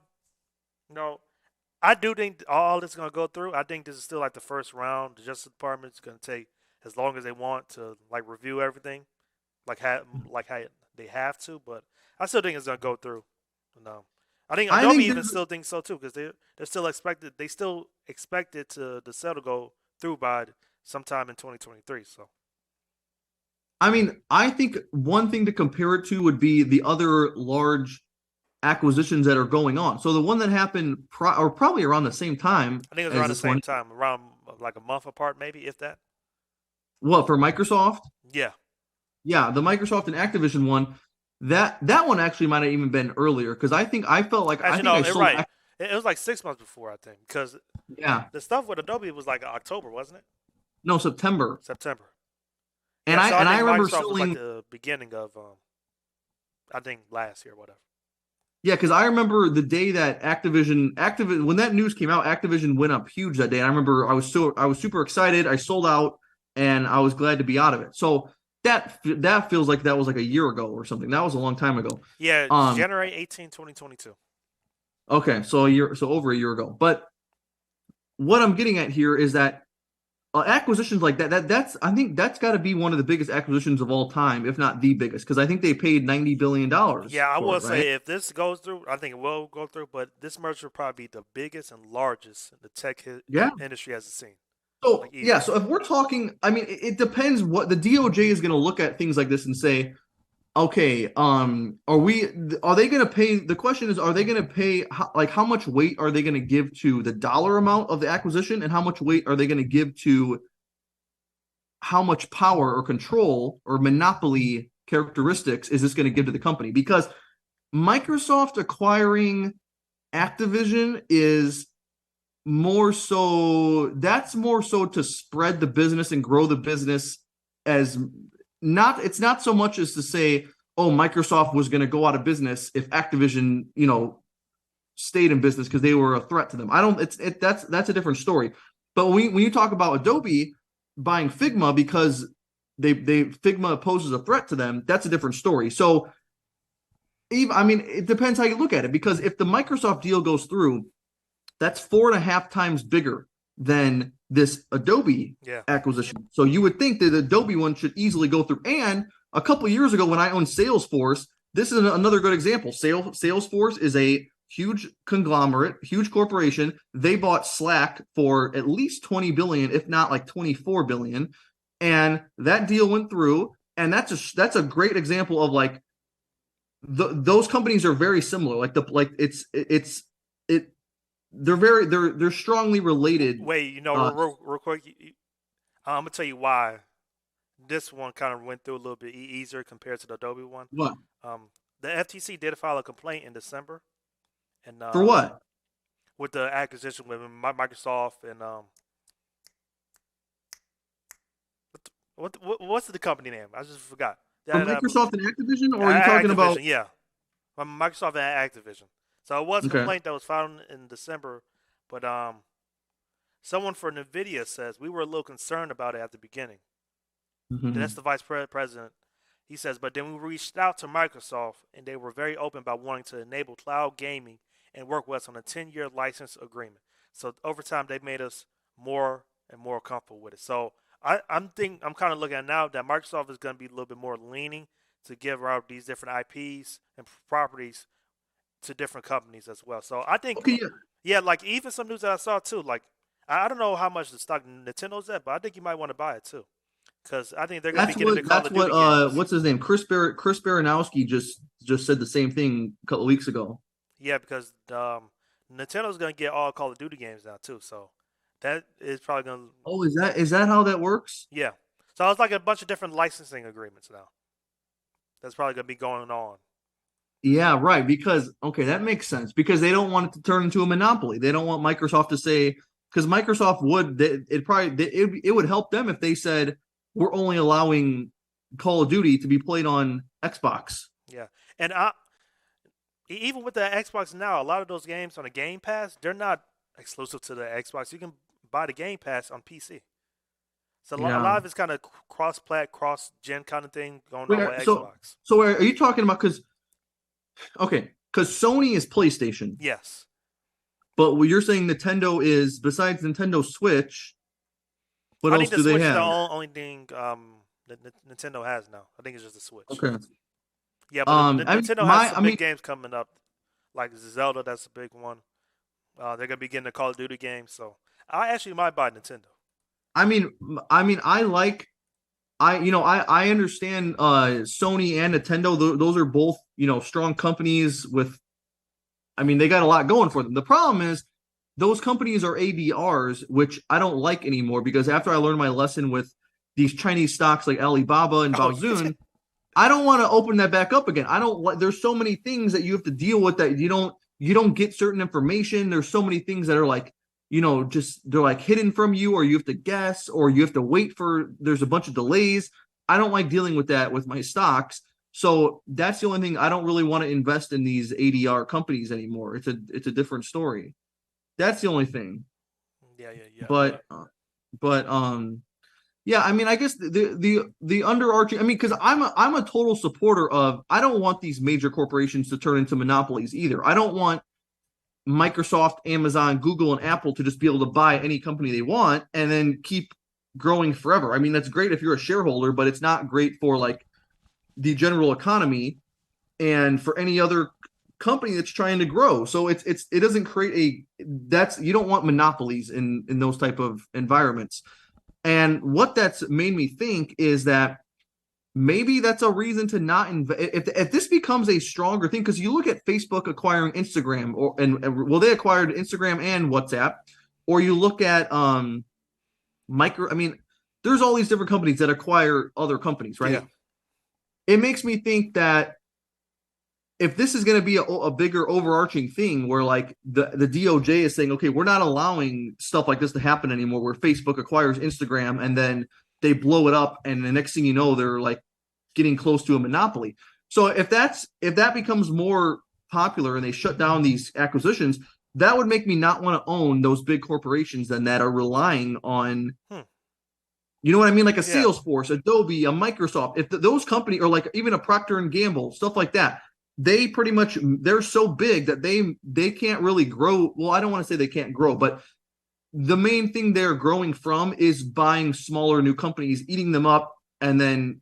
I do think all this is gonna go through. I think this is still the first round. The Justice Department is gonna take as long as they want to review everything, how they have to. But I still think it's gonna go through. No, I think I Adobe think even there's still thinks so too because they're still expected. They still expect it the sale to go through by sometime in 2023. So I think one thing to compare it to would be the other large acquisitions that are going on. So the one that happened or probably around the same time I think it was as around the this same one. time, around a month apart, maybe if that. What, for Microsoft? Yeah, Yeah, the Microsoft and Activision one. That one actually might have even been earlier because I felt like I actually, think no, I you're sold. right. It was 6 months before, I think, because Yeah, the stuff with Adobe was October, wasn't it? no, September. September. And Yeah, I so I and I think remember Microsoft was selling. the beginning of I think last year, whatever. Yeah, because I remember the day that Activision, when that news came out, Activision went up huge that day. I remember I was super excited. I sold out, and I was glad to be out of it. So that feels like that was a year ago or something. That was a long time ago. Yeah, Um, January 18, 2022. okay, so over a year ago. But what I'm getting at here is that acquisitions like that's I think that's got to be one of the biggest acquisitions of all time, if not the biggest, because I think they paid $90 billion Yeah, I for will it, right? say if this goes through, I think it will go through, but this merger will probably be the biggest and largest the tech Yeah. industry has seen. So yeah, Easily. so if we're talking, it depends what the DOJ is going to look at things like this and say, okay, are they going to pay? The question is, are they going to pay? How much weight are they going to give to the dollar amount of the acquisition, and how much weight are they going to give to how much power or control or monopoly characteristics is this going to give to the company? Because Microsoft acquiring Activision is more so to spread the business and grow the business, as not it's not so much as to say, oh, Microsoft was going to go out of business if Activision stayed in business because they were a threat to them. I don't it's it that's a different story. But when you talk about Adobe buying Figma because they Figma poses a threat to them, that's a different story. So it depends how you look at it, because if the Microsoft deal goes through, that's 4.5 times bigger than this Adobe Yeah. acquisition. So you would think that the Adobe one should easily go through. And a couple years ago, when I owned Salesforce, this is another good example. Salesforce is a huge conglomerate, huge corporation. They bought Slack for at least 20 billion, if not 24 billion, and that deal went through. And that's a great example of those companies are very similar. It they're strongly related. Wait, real quick, I'm gonna tell you why this one kind of went through a little bit easier compared to the Adobe one. What Um, the FTC did file a complaint in December, and for what? with the acquisition with Microsoft and what's the company name? I just forgot. From That Microsoft and Activision, or are you talking about? Activision, yeah, from Microsoft and Activision. So it was a Okay. complaint that was filed in December, but someone for Nvidia says we were a little concerned about it at the beginning. That's Mhm. the president. He says, but then we reached out to Microsoft, and they were very open about wanting to enable cloud gaming and work with us on a 10-year license agreement. So over time, they made us more and more comfortable with it. So I'm kind of looking at now that Microsoft is going to be a little bit more leaning to give out these different IPs and properties to different companies as well. So I think, Okay, yeah. yeah, like even some news that I saw too. Like I don't know how much the stock Nintendo's at, but I think you might want to buy it too, because I think they're going to be getting the Call That's of what Duty games. what's his name? Chris Baranowski just said the same thing a couple of weeks ago. Yeah, because Nintendo's going to get all Call of Duty games now too. So that is probably going to, Oh, is that how that works? yeah. So it's like a bunch of different licensing agreements now. That's probably going to be going on. Yeah, right. Because okay, that makes sense. Because they don't want it to turn into a monopoly. They don't want Microsoft to say because Microsoft would it would help them if they said we're only allowing Call of Duty to be played on Xbox. Yeah, and even with the Xbox now, a lot of those games on the Game Pass, they're not exclusive to the Xbox. You can buy the Game Pass on PC. So a Yeah. lot of it's kind of cross-plat, cross-gen kind of thing going on Where with so Xbox. so are you talking about because Sony is PlayStation, Yes, but what you're saying Nintendo is besides Nintendo Switch, what I think else the do they Switch is the have? only thing that Nintendo has now. I think it's just the Switch. Okay. Yeah, but I mean, Nintendo has some big games coming up, like Zelda. That's a big one. They're gonna be getting the Call of Duty game, so I actually might buy Nintendo. I mean, I like I understand Sony and Nintendo. Those are both strong companies with. I mean, they got a lot going for them. The problem is those companies are ADRs, which I don't like anymore because after I learned my lesson with these Chinese stocks like Alibaba and Oh yeah, Baozun, I don't want to open that back up again. I don't like. There's so many things that you have to deal with that you don't get certain information. There's so many things that are like just they're like hidden from you, or you have to guess, or you have to wait for. There's a bunch of delays. I don't like dealing with that with my stocks. So that's the only thing. I don't really want to invest in these ADR companies anymore. It's a different story. That's the only thing. yeah. But yeah, I mean, I guess the underarching. I mean, because I'm a total supporter of. I don't want these major corporations to turn into monopolies either. I don't want Microsoft, Amazon, Google, and Apple to just be able to buy any company they want and then keep growing forever. I mean, that's great if you're a shareholder, but it's not great for like the general economy and for any other company that's trying to grow. So it doesn't create that's you don't want monopolies in those type of environments. And what that's made me think is that maybe that's a reason to not invest. If this becomes a stronger thing, because you look at Facebook acquiring Instagram, well, they acquired Instagram and WhatsApp, or you look at I mean, there's all these different companies that acquire other companies, Yeah. right? It makes me think that if this is going to be a bigger overarching thing where like the DOJ is saying, okay, we're not allowing stuff like this to happen anymore, where Facebook acquires Instagram and then they blow it up, and the next thing you know, they're like getting close to a monopoly. So if that becomes more popular and they shut down these acquisitions, that would make me not want to own those big corporations then that are relying on you know what I mean, like a Yeah. Salesforce, Adobe, a Microsoft. If those companies, or like even a Procter and Gamble, stuff like that, they pretty much they're so big that they can't really grow. Well, I don't want to say they can't grow, but the main thing they're growing from is buying smaller new companies, eating them up, and then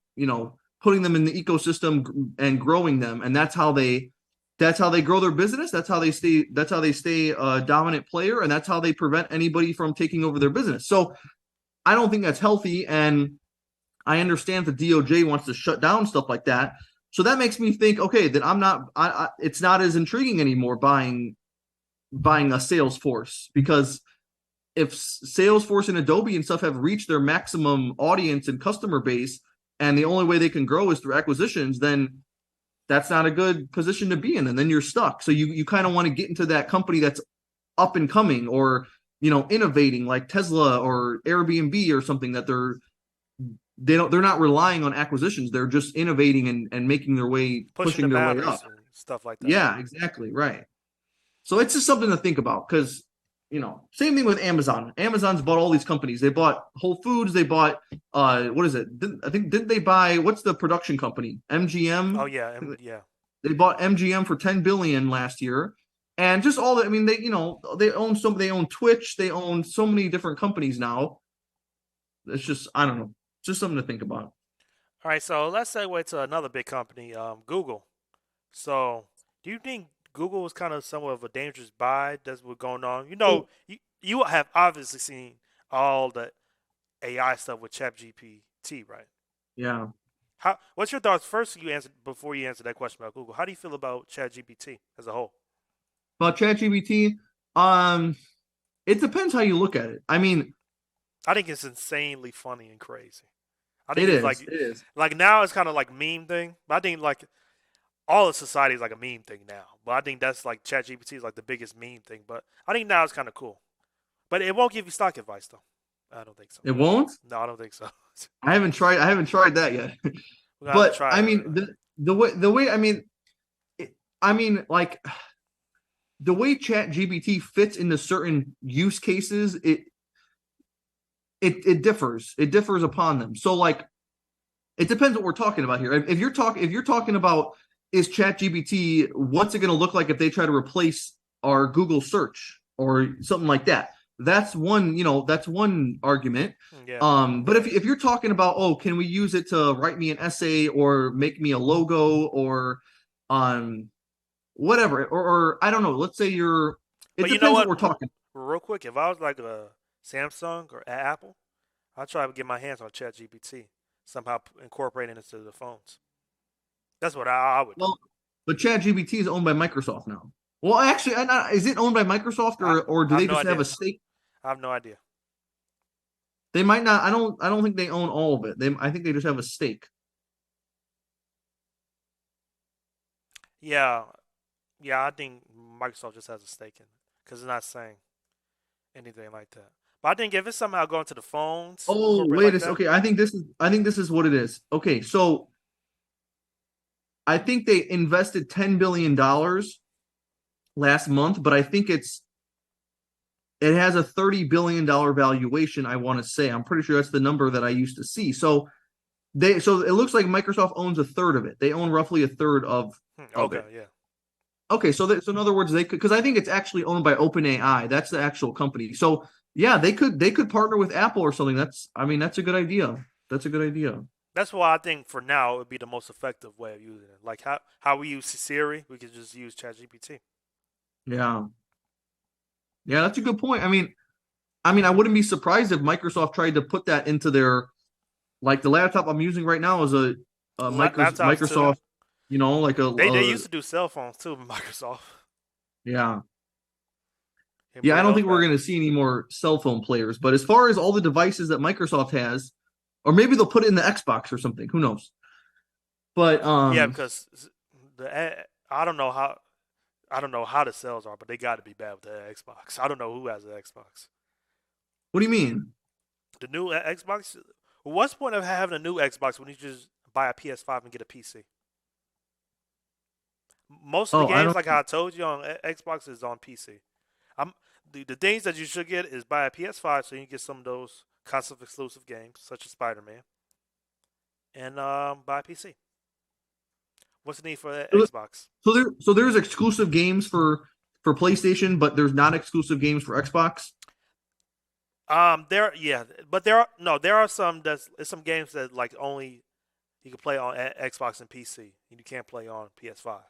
putting them in the ecosystem and growing them, and that's how they grow their business. That's how they stay a dominant player, and that's how they prevent anybody from taking over their business. So I don't think that's healthy, and I understand the DOJ wants to shut down stuff like that. So that makes me think, okay, then I'm not. It's not as intriguing anymore buying a Salesforce, because if Salesforce and Adobe and stuff have reached their maximum audience and customer base, and the only way they can grow is through acquisitions, then that's not a good position to be in, and then you're stuck. So you kind of want to get into that company that's up and coming, or innovating, like Tesla or Airbnb or something, that they're not relying on acquisitions. They're just innovating and making their way, Pushing the pushing their way up. boundaries and stuff like that. Yeah, exactly. Right. So it's just something to think about, because same thing with Amazon. Amazon's bought all these companies. They bought Whole Foods. They bought what is it? Didn't they buy, what's the production company? Oh MGM. yeah, yeah. They bought MGM for 10 billion last year, and just all that. I mean, they own Twitch. They own so many different companies now. It's just, I don't know, just something to think about. All right, so let's segue to another big company, Google. So, do you think Google was kind of somewhat of a dangerous buy? That's what's going on. Well, You have obviously seen all the AI stuff with ChatGPT, right? yeah. What's your thoughts first? You answer before you answer that question about Google. How do you feel about ChatGPT as a whole? About ChatGPT, um, it depends how you look at it. I mean, I think it's insanely funny and crazy. I think it it's is. It is. like now it's kind of like meme thing, but I think like all of society is like a meme thing now. But I think that's like ChatGPT is like the biggest meme thing. But I think now it's kind of cool. But it won't give you stock advice though. I don't think so. It won't. No, I don't think so. I haven't tried that yet. We're gonna have to But try I it. mean, the way I mean, like the way Chat GPT fits into certain use cases, it differs. It differs upon them. So like, it depends what we're talking about here. If you're talking about, is Chat GPT, what's it going to look like if they try to replace our Google search or something like that? That's one argument. Yeah. But if you're talking about, oh, can we use it to write me an essay or make me a logo, or um whatever, or I don't know, let's say it But you know depends what what? we're talking. Real quick, if I was like a Samsung or Apple, I'd try to get my hands on ChatGPT, somehow incorporating it into the phones. That's what I would do. Well, but Chat GPT is owned by Microsoft now. Well, actually, is it owned by Microsoft, I, or do I have they no just have idea. a stake? I have no idea. They might not. I don't think they own all of it. I think they just have a stake. Yeah, yeah, I think Microsoft just has a stake in it because it's not saying anything like that. But I think if it's somehow going to the phones, Oh, incorporate wait like a that. Okay. I think this is what it is. Okay, so I think they invested $10 billion last month, but I think it has a $30 billion valuation. I want to say, I'm pretty sure that's the number that I used to see. So it looks like Microsoft owns a third of it. They own roughly a third of Okay, it. yeah. Okay, so in other words, they could, because I think it's actually owned by OpenAI. That's the actual company. So yeah, they could partner with Apple or something. That's a good idea. That's a good idea. That's why I think for now it would be the most effective way of using it. Like how we use Siri, we could just use ChatGPT. Yeah, yeah, that's a good point. I wouldn't be surprised if Microsoft tried to put that into their, like, the laptop I'm using right now is a Laptops too. Microsoft, like They used to do cell phones too, Microsoft. yeah. Can Yeah, I bring don't those think we're back. going to see any more cell phone players. But as far as all the devices that Microsoft has, or maybe they'll put it in the Xbox or something. Who knows? But Yeah, because I don't know how the sales are, but they got to be bad with the Xbox. I don't know who has an Xbox. what do you mean? The new Xbox. What's the point of having a new Xbox when you just buy a PS5 and get a PC? Most of the Oh, I games, don't. like how I told you on Xbox, is on PC. I'm the things that you should get is buy a PS5 so you can get some of those console exclusive games such as Spider-Man, and buy a PC. What's the need for Xbox? There's exclusive games for PlayStation, but there's not exclusive games for Xbox. There, yeah, but there are no, there are some games that like only you can play on Xbox and PC, and you can't play on PS5,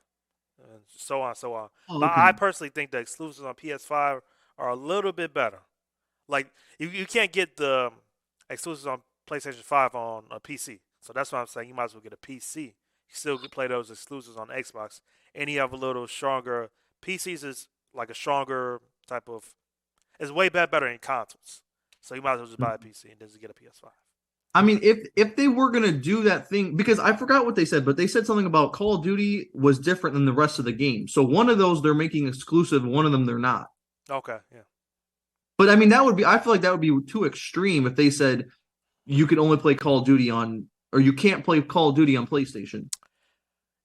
and so on, so on. Oh, But I okay. personally think the exclusives on PS5 are a little bit better. Like you can't get the exclusives on PlayStation 5 on a PC, so that's why I'm saying you might as well get a PC you still can play those exclusives on Xbox, and you have a little stronger. PCs is like a stronger type of. It's way better than consoles. So you might as well just buy a PC and then just get a PS5. I mean, if they were gonna do that thing, because I forgot what they said, but they said something about Call of Duty was different than the rest of the game. So one of those they're making exclusive, and one of them they're not. Okay, yeah. But I mean, that would be. I feel like that would be too extreme if they said you can only play Call of Duty on, or you can't play Call of Duty on PlayStation.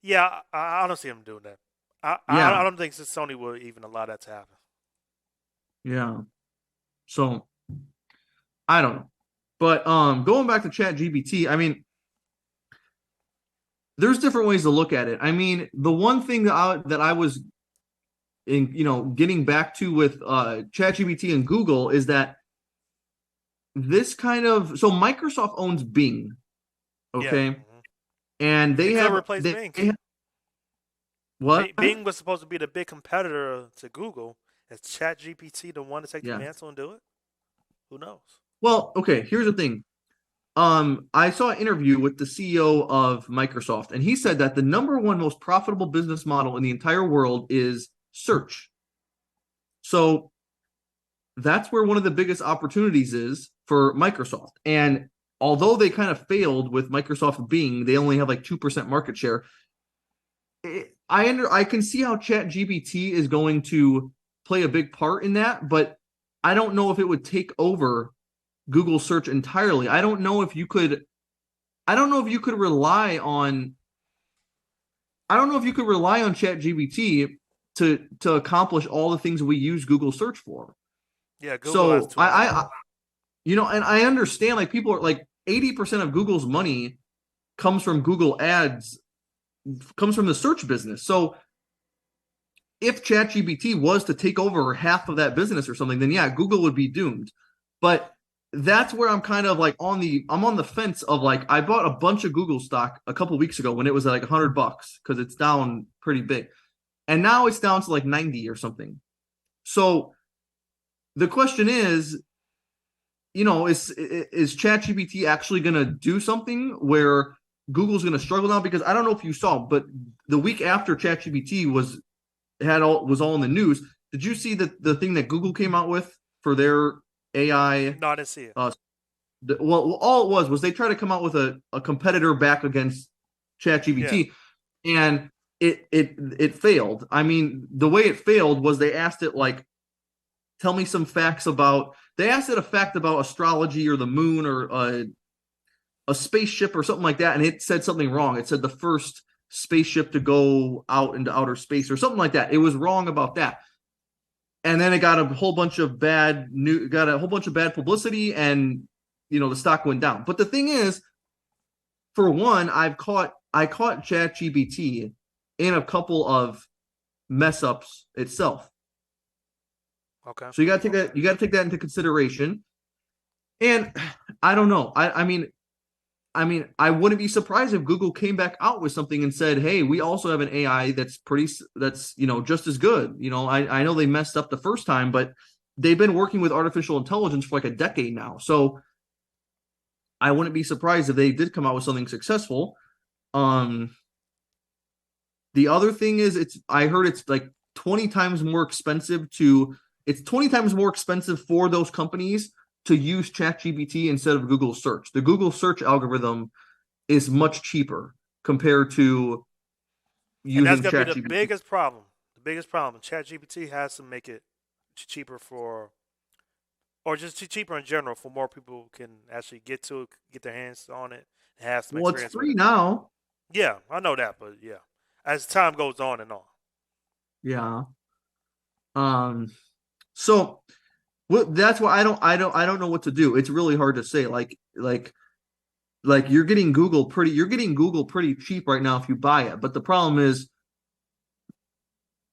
Yeah, I don't see them doing that. I Yeah, don't think Sony will even allow that to happen. yeah. So I don't know. But going back to ChatGPT, I mean, there's different ways to look at it. I mean, the one thing that I was in, getting back to with ChatGPT and Google is that this kind of so Microsoft owns Bing, Yeah. okay, Mm-hmm. and It they could have replace Bing. what? Bing was supposed to be the big competitor to Google. Is ChatGPT the one to take the Yeah. mantle and do it? Who knows? Well, okay. Here's the thing. I saw an interview with the CEO of Microsoft, and he said that the number one most profitable business model in the entire world is search. So that's where one of the biggest opportunities is for Microsoft. And although they kind of failed with Microsoft Bing, they only have like 2% market share. I can see how ChatGPT is going to play a big part in that, but I don't know if it would take over Google search entirely. I don't know if you could rely on ChatGPT to accomplish all the things we use Google search for. Yeah, Google has So too much I power. and I understand like people are like 80% of Google's money comes from Google ads, comes from the search business. So if ChatGPT was to take over half of that business or something, then yeah, Google would be doomed. But that's where I'm kind of like I'm on the fence of like I bought a bunch of Google stock a couple weeks ago when it was like $100 because it's down pretty big. And now it's down to like 90 or something. So the question is, is ChatGPT actually going to do something where Google's going to struggle now? Because I don't know if you saw, but the week after ChatGPT was all in the news, did you see the thing that Google came out with for their AI? No, I didn't see it. Well, all it was they tried to come out with a competitor back against Yeah. ChatGPT, and it failed. I mean, the way it failed was they asked it like, tell me some facts about. They asked it a fact about astrology or the moon or a spaceship or something like that, and it said something wrong. It said the first spaceship to go out into outer space or something like that. It was wrong about that. And then it got a whole bunch of bad publicity, and the stock went down. But the thing is, for one, I caught ChatGPT in a couple of mess ups itself. Okay. So you got to take that into consideration. And I don't know. I mean, I wouldn't be surprised if Google came back out with something and said, "Hey, we also have an AI that's just as good." I know they messed up the first time, but they've been working with artificial intelligence for like a decade now. So I wouldn't be surprised if they did come out with something successful. The other thing is I heard it's like 20 times more expensive for those companies to use ChatGPT instead of Google search. The Google search algorithm is much cheaper compared to And that's using gonna be the ChatGPT. biggest problem. The biggest problem. ChatGPT has to make it cheaper or just cheaper in general for more people can actually get to it, get their hands on it, and have some Well, it's experience with free it. now. Yeah, I know that, but yeah, as time goes on and on. Yeah. Um so that's why I don't know what to do. It's really hard to say. Like you're getting Google pretty cheap right now if you buy it. But the problem is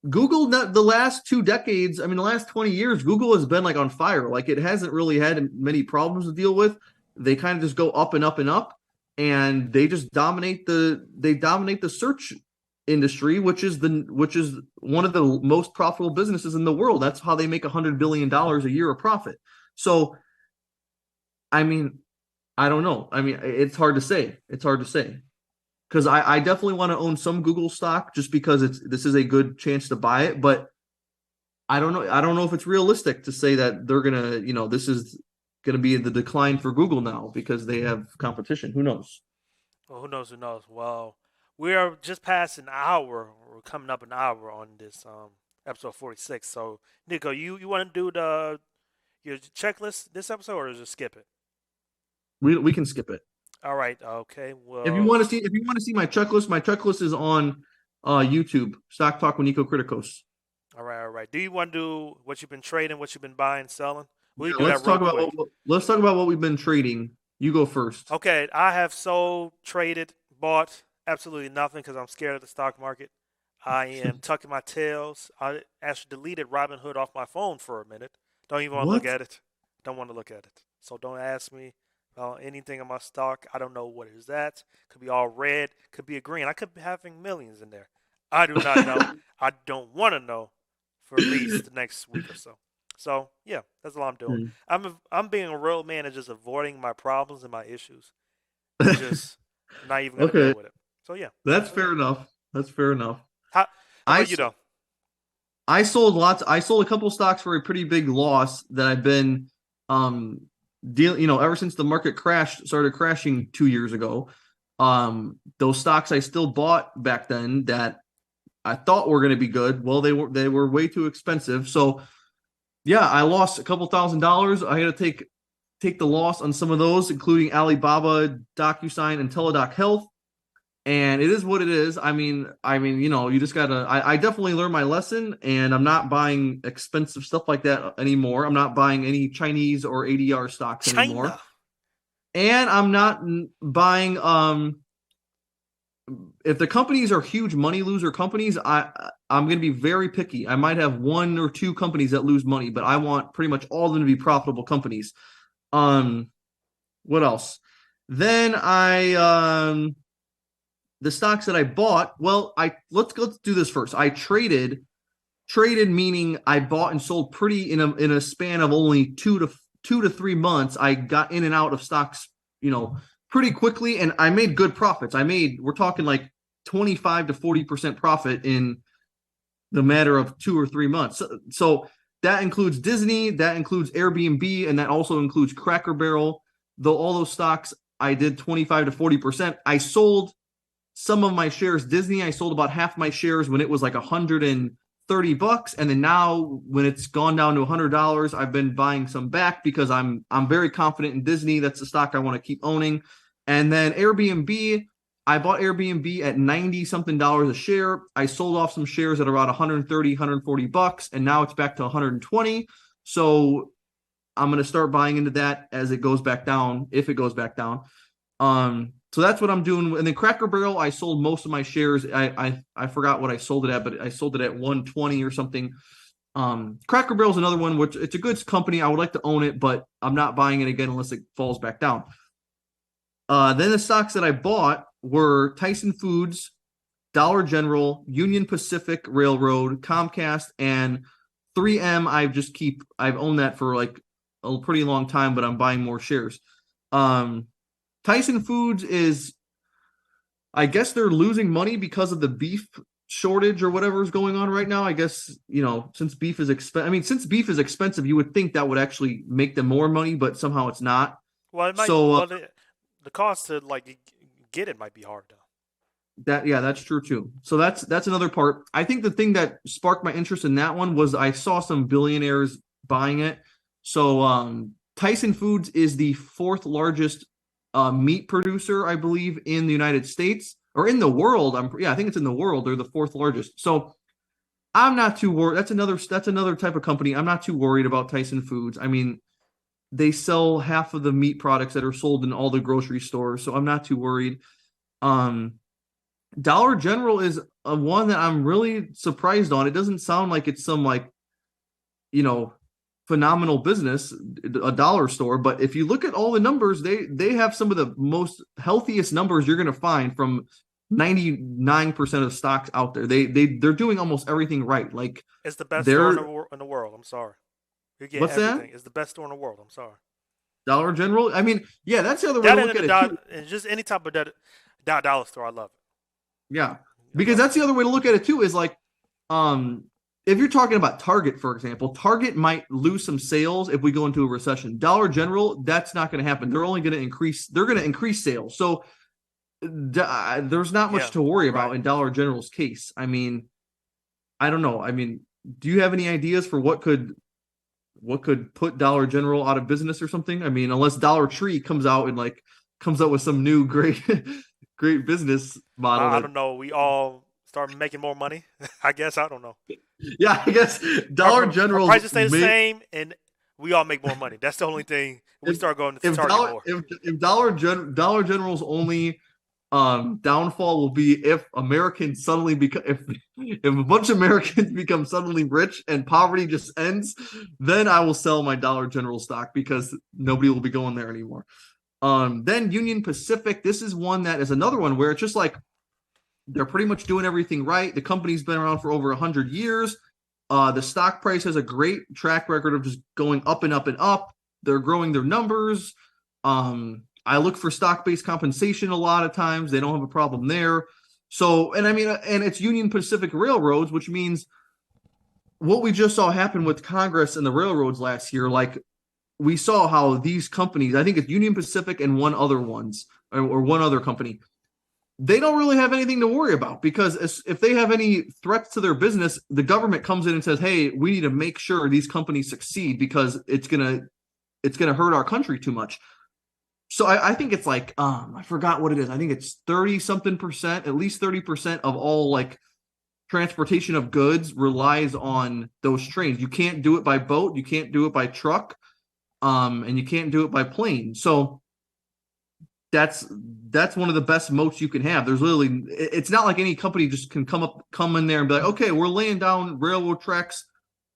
Google, not the last 2 decades, I mean the last 20 years, Google has been like on fire. Like it hasn't really had many problems to deal with. They kind of just go up and up and up, and they just dominate the search industry, which is one of the most profitable businesses in the world. That's how they make $100 billion a year of profit. So I mean, I don't know. I mean, it's hard to say. because I definitely want to own some Google stock just because this is a good chance to buy it, but I don't know if it's realistic to say that they're gonna, this is gonna be the decline for Google now because they have competition. Who knows? Well, who knows? Who knows? Well, we are just past an hour. We're coming up an hour on this episode 46. So, Nico, you want to do your checklist this episode, or just skip it? We can skip it. All right. Okay. If you want to see my checklist is on YouTube. Stock Talk with Nico Criticos. All right. All right. Do you want to do what you've been trading, what you've been buying, selling? We Yeah, can do that real quick. let's talk about what we've been trading. You go first. Okay. I have sold, traded, bought absolutely nothing because I'm scared of the stock market. I am tucking my tails. I actually deleted Robinhood off my phone for a minute. Don't even want to look What? at it. Don't want to look at it. So don't ask me about anything in my stock. I don't know what is that. Could be all red. Could be a green. I could be having millions in there. I do not know. I don't want to know for at least the next week or so. So yeah, that's all I'm doing. I'm being a real man and just avoiding my problems and my issues and just not even gonna Okay, deal with it. So yeah, that's fair enough. That's fair enough. how I about you though? I sold lots. I sold a couple stocks for a pretty big loss that I've been um ever since the market started crashing 2 years ago. Those stocks I still bought back then that I thought were going to be good. Well, they were way too expensive. So yeah, I lost a couple $1,000s. I had to take the loss on some of those, including Alibaba, DocuSign, and Teladoc Health. And it is what it is. You just gotta. I definitely learned my lesson, and I'm not buying expensive stuff like that anymore. I'm not buying any Chinese or ADR stocks anymore, China. and I'm not buying. If the companies are huge money loser companies, I'm going to be very picky. I might have one or two companies that lose money, but I want pretty much all of them to be profitable companies. Um, what else? Then the stocks that I bought, well, let's do this first. I traded meaning I bought and sold pretty in a span of only 2 to 3 months. I got in and out of stocks, pretty quickly, and I made good profits. We're talking like 25 to 40% profit in the matter of 2 or 3 months. So that includes Disney, that includes Airbnb, and that also includes Cracker Barrel. Though all those stocks I did 25 to 40%. I sold some of my shares. Disney, I sold about half my shares when it was like $130, and then now when it's gone down to $100, I've been buying some back because I'm very confident in Disney. That's the stock I want to keep owning. And then Airbnb, I bought Airbnb at 90 something dollars a share. I sold off some shares at around 130, $140, and now it's back to 120. So I'm going to start buying into that as it goes back down, if it goes back down. So that's what I'm doing. And then Cracker Barrel, I sold most of my shares. I forgot what I sold it at, but I sold it at 120 or something. Cracker Barrel is another one, which it's a good company. I would like to own it, but I'm not buying it again unless it falls back down. Then the stocks that I bought were Tyson Foods, Dollar General, Union Pacific Railroad, Comcast, and 3M. I've owned that for like a pretty long time, but I'm buying more shares. Tyson Foods I guess they're losing money because of the beef shortage or whatever is going on right now. I guess, since beef is expensive, you would think that would actually make them more money, but somehow it's not. Well, it might. So Well, the cost to get it might be hard though. that's true too. So that's another part. I think the thing that sparked my interest in that one was I saw some billionaires buying it. So Tyson Foods is the fourth largest meat producer, I believe, in the United States or in the world. I think it's in the world. They're the fourth largest. So I'm not too worried. That's another type of company. I'm not too worried about Tyson Foods. I mean, they sell half of the meat products that are sold in all the grocery stores, so I'm not too worried. Um, Dollar General is a one that I'm really surprised on. It doesn't sound like it's some you know phenomenal business, a dollar store, but if you look at all the numbers, they have some of the most healthiest numbers you're going to find from 99% of stocks out there. They're doing almost everything right. Like It's the best store they're in the world. I'm sorry. You get what's that? everything. It's the best store in the world. I'm sorry. Dollar General. I mean, yeah, that's the other way That to and look at the it too. and just any type of that Dollar store, I love Yeah. it. I Because love that's the other way to look at it too, is like, um, if you're talking about Target, for example, Target might lose some sales if we go into a recession. Dollar General, that's not going to happen. They're only going to increase. They're going to increase sales. So there's not it. much Yeah, to worry right. about in Dollar General's case. I mean, I don't know. I mean, do you have any ideas for what could put Dollar General out of business or something? I mean, unless Dollar Tree comes out and like comes up with some new great great business model I that don't know. We all start making more money. I guess I don't know. yeah, I guess Dollar General's Prices stay the same, and we all make more money. That's the only thing. We if start going to if Target Dollar more. if Dollar General's only downfall will be if Americans suddenly become if a bunch of Americans become suddenly rich and poverty just ends, then I will sell my Dollar General stock because nobody will be going there anymore. Then Union Pacific, this is one that is another one where it's just like they're pretty much doing everything right. The company's been around for over 100 years. The stock price has a great track record of just going up and up and up. They're growing their numbers. I look for stock-based compensation a lot of times. They don't have a problem there. So, and I mean, and it's Union Pacific Railroads, which means what we just saw happen with Congress and the railroads last year. Like we saw how these companies, I think it's Union Pacific and one other ones or one other company, they don't really have anything to worry about because if they have any threats to their business, the government comes in and says, "Hey, we need to make sure these companies succeed because it's gonna hurt our country too much." So I think it's like I forgot what it is. I think it's 30 something percent, at least 30% of all like transportation of goods relies on those trains. You can't do it by boat, you can't do it by truck, and you can't do it by plane. So that's that's one of the best moats you can have. There's literally it's not like any company just can come in there and be like, okay, we're laying down railroad tracks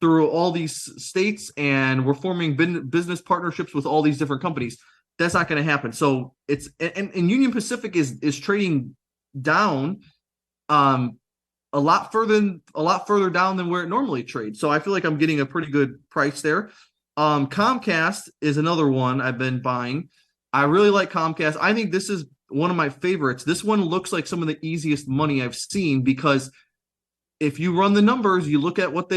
through all these states and we're forming business partnerships with all these different companies. That's not going to happen. So it's and Union Pacific is trading down um a lot further down than where it normally trades. So I feel like I'm getting a pretty good price there. Comcast is another one I've been buying. I really like Comcast. I think this is one of my favorites. This one looks like some of the easiest money I've seen because if you run the numbers, you look at what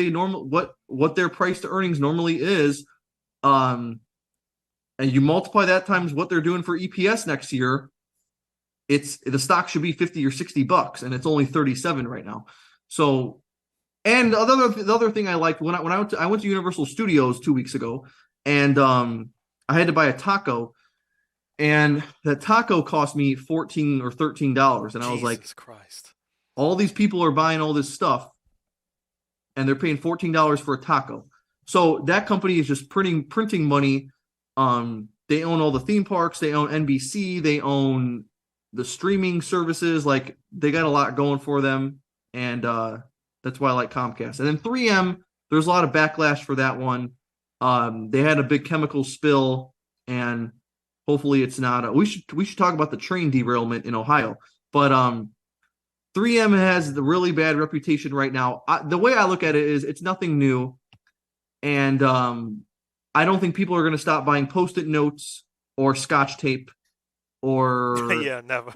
their price to earnings normally is, um, and you multiply that times what they're doing for EPS next year, it's the stock should be 50 or $60, and it's only 37 right now. So, and the other thing I liked when I went to Universal Studios 2 weeks ago, and I had to buy a taco, and the taco cost me $14 or $13, and I was like, Jesus Christ. all these people are buying all this stuff, and they're paying $14 for a taco. So that company is just printing money. They own all the theme parks, they own NBC, they own the streaming services. Like they got a lot going for them, and that's why I like Comcast. And then 3M, there's a lot of backlash for that one. They had a big chemical spill, and hopefully it's not. We should talk about the train derailment in Ohio, but 3M has the really bad reputation right now. The way I look at it is it's nothing new, and I don't think people are going to stop buying Post-it notes or Scotch tape or Yeah, never.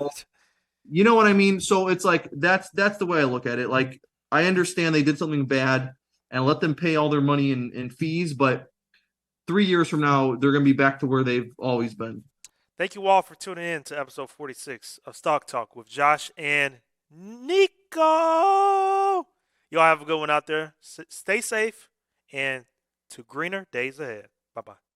you know what I mean. So it's like that's the way I look at it. Like I understand they did something bad and let them pay all their money in fees, but 3 years from now they're going to be back to where they've always been. Thank you all for tuning in to episode 46 of Stock Talk with Josh and Niko. Y'all have a good one out there. Stay safe and to greener days ahead. Bye bye.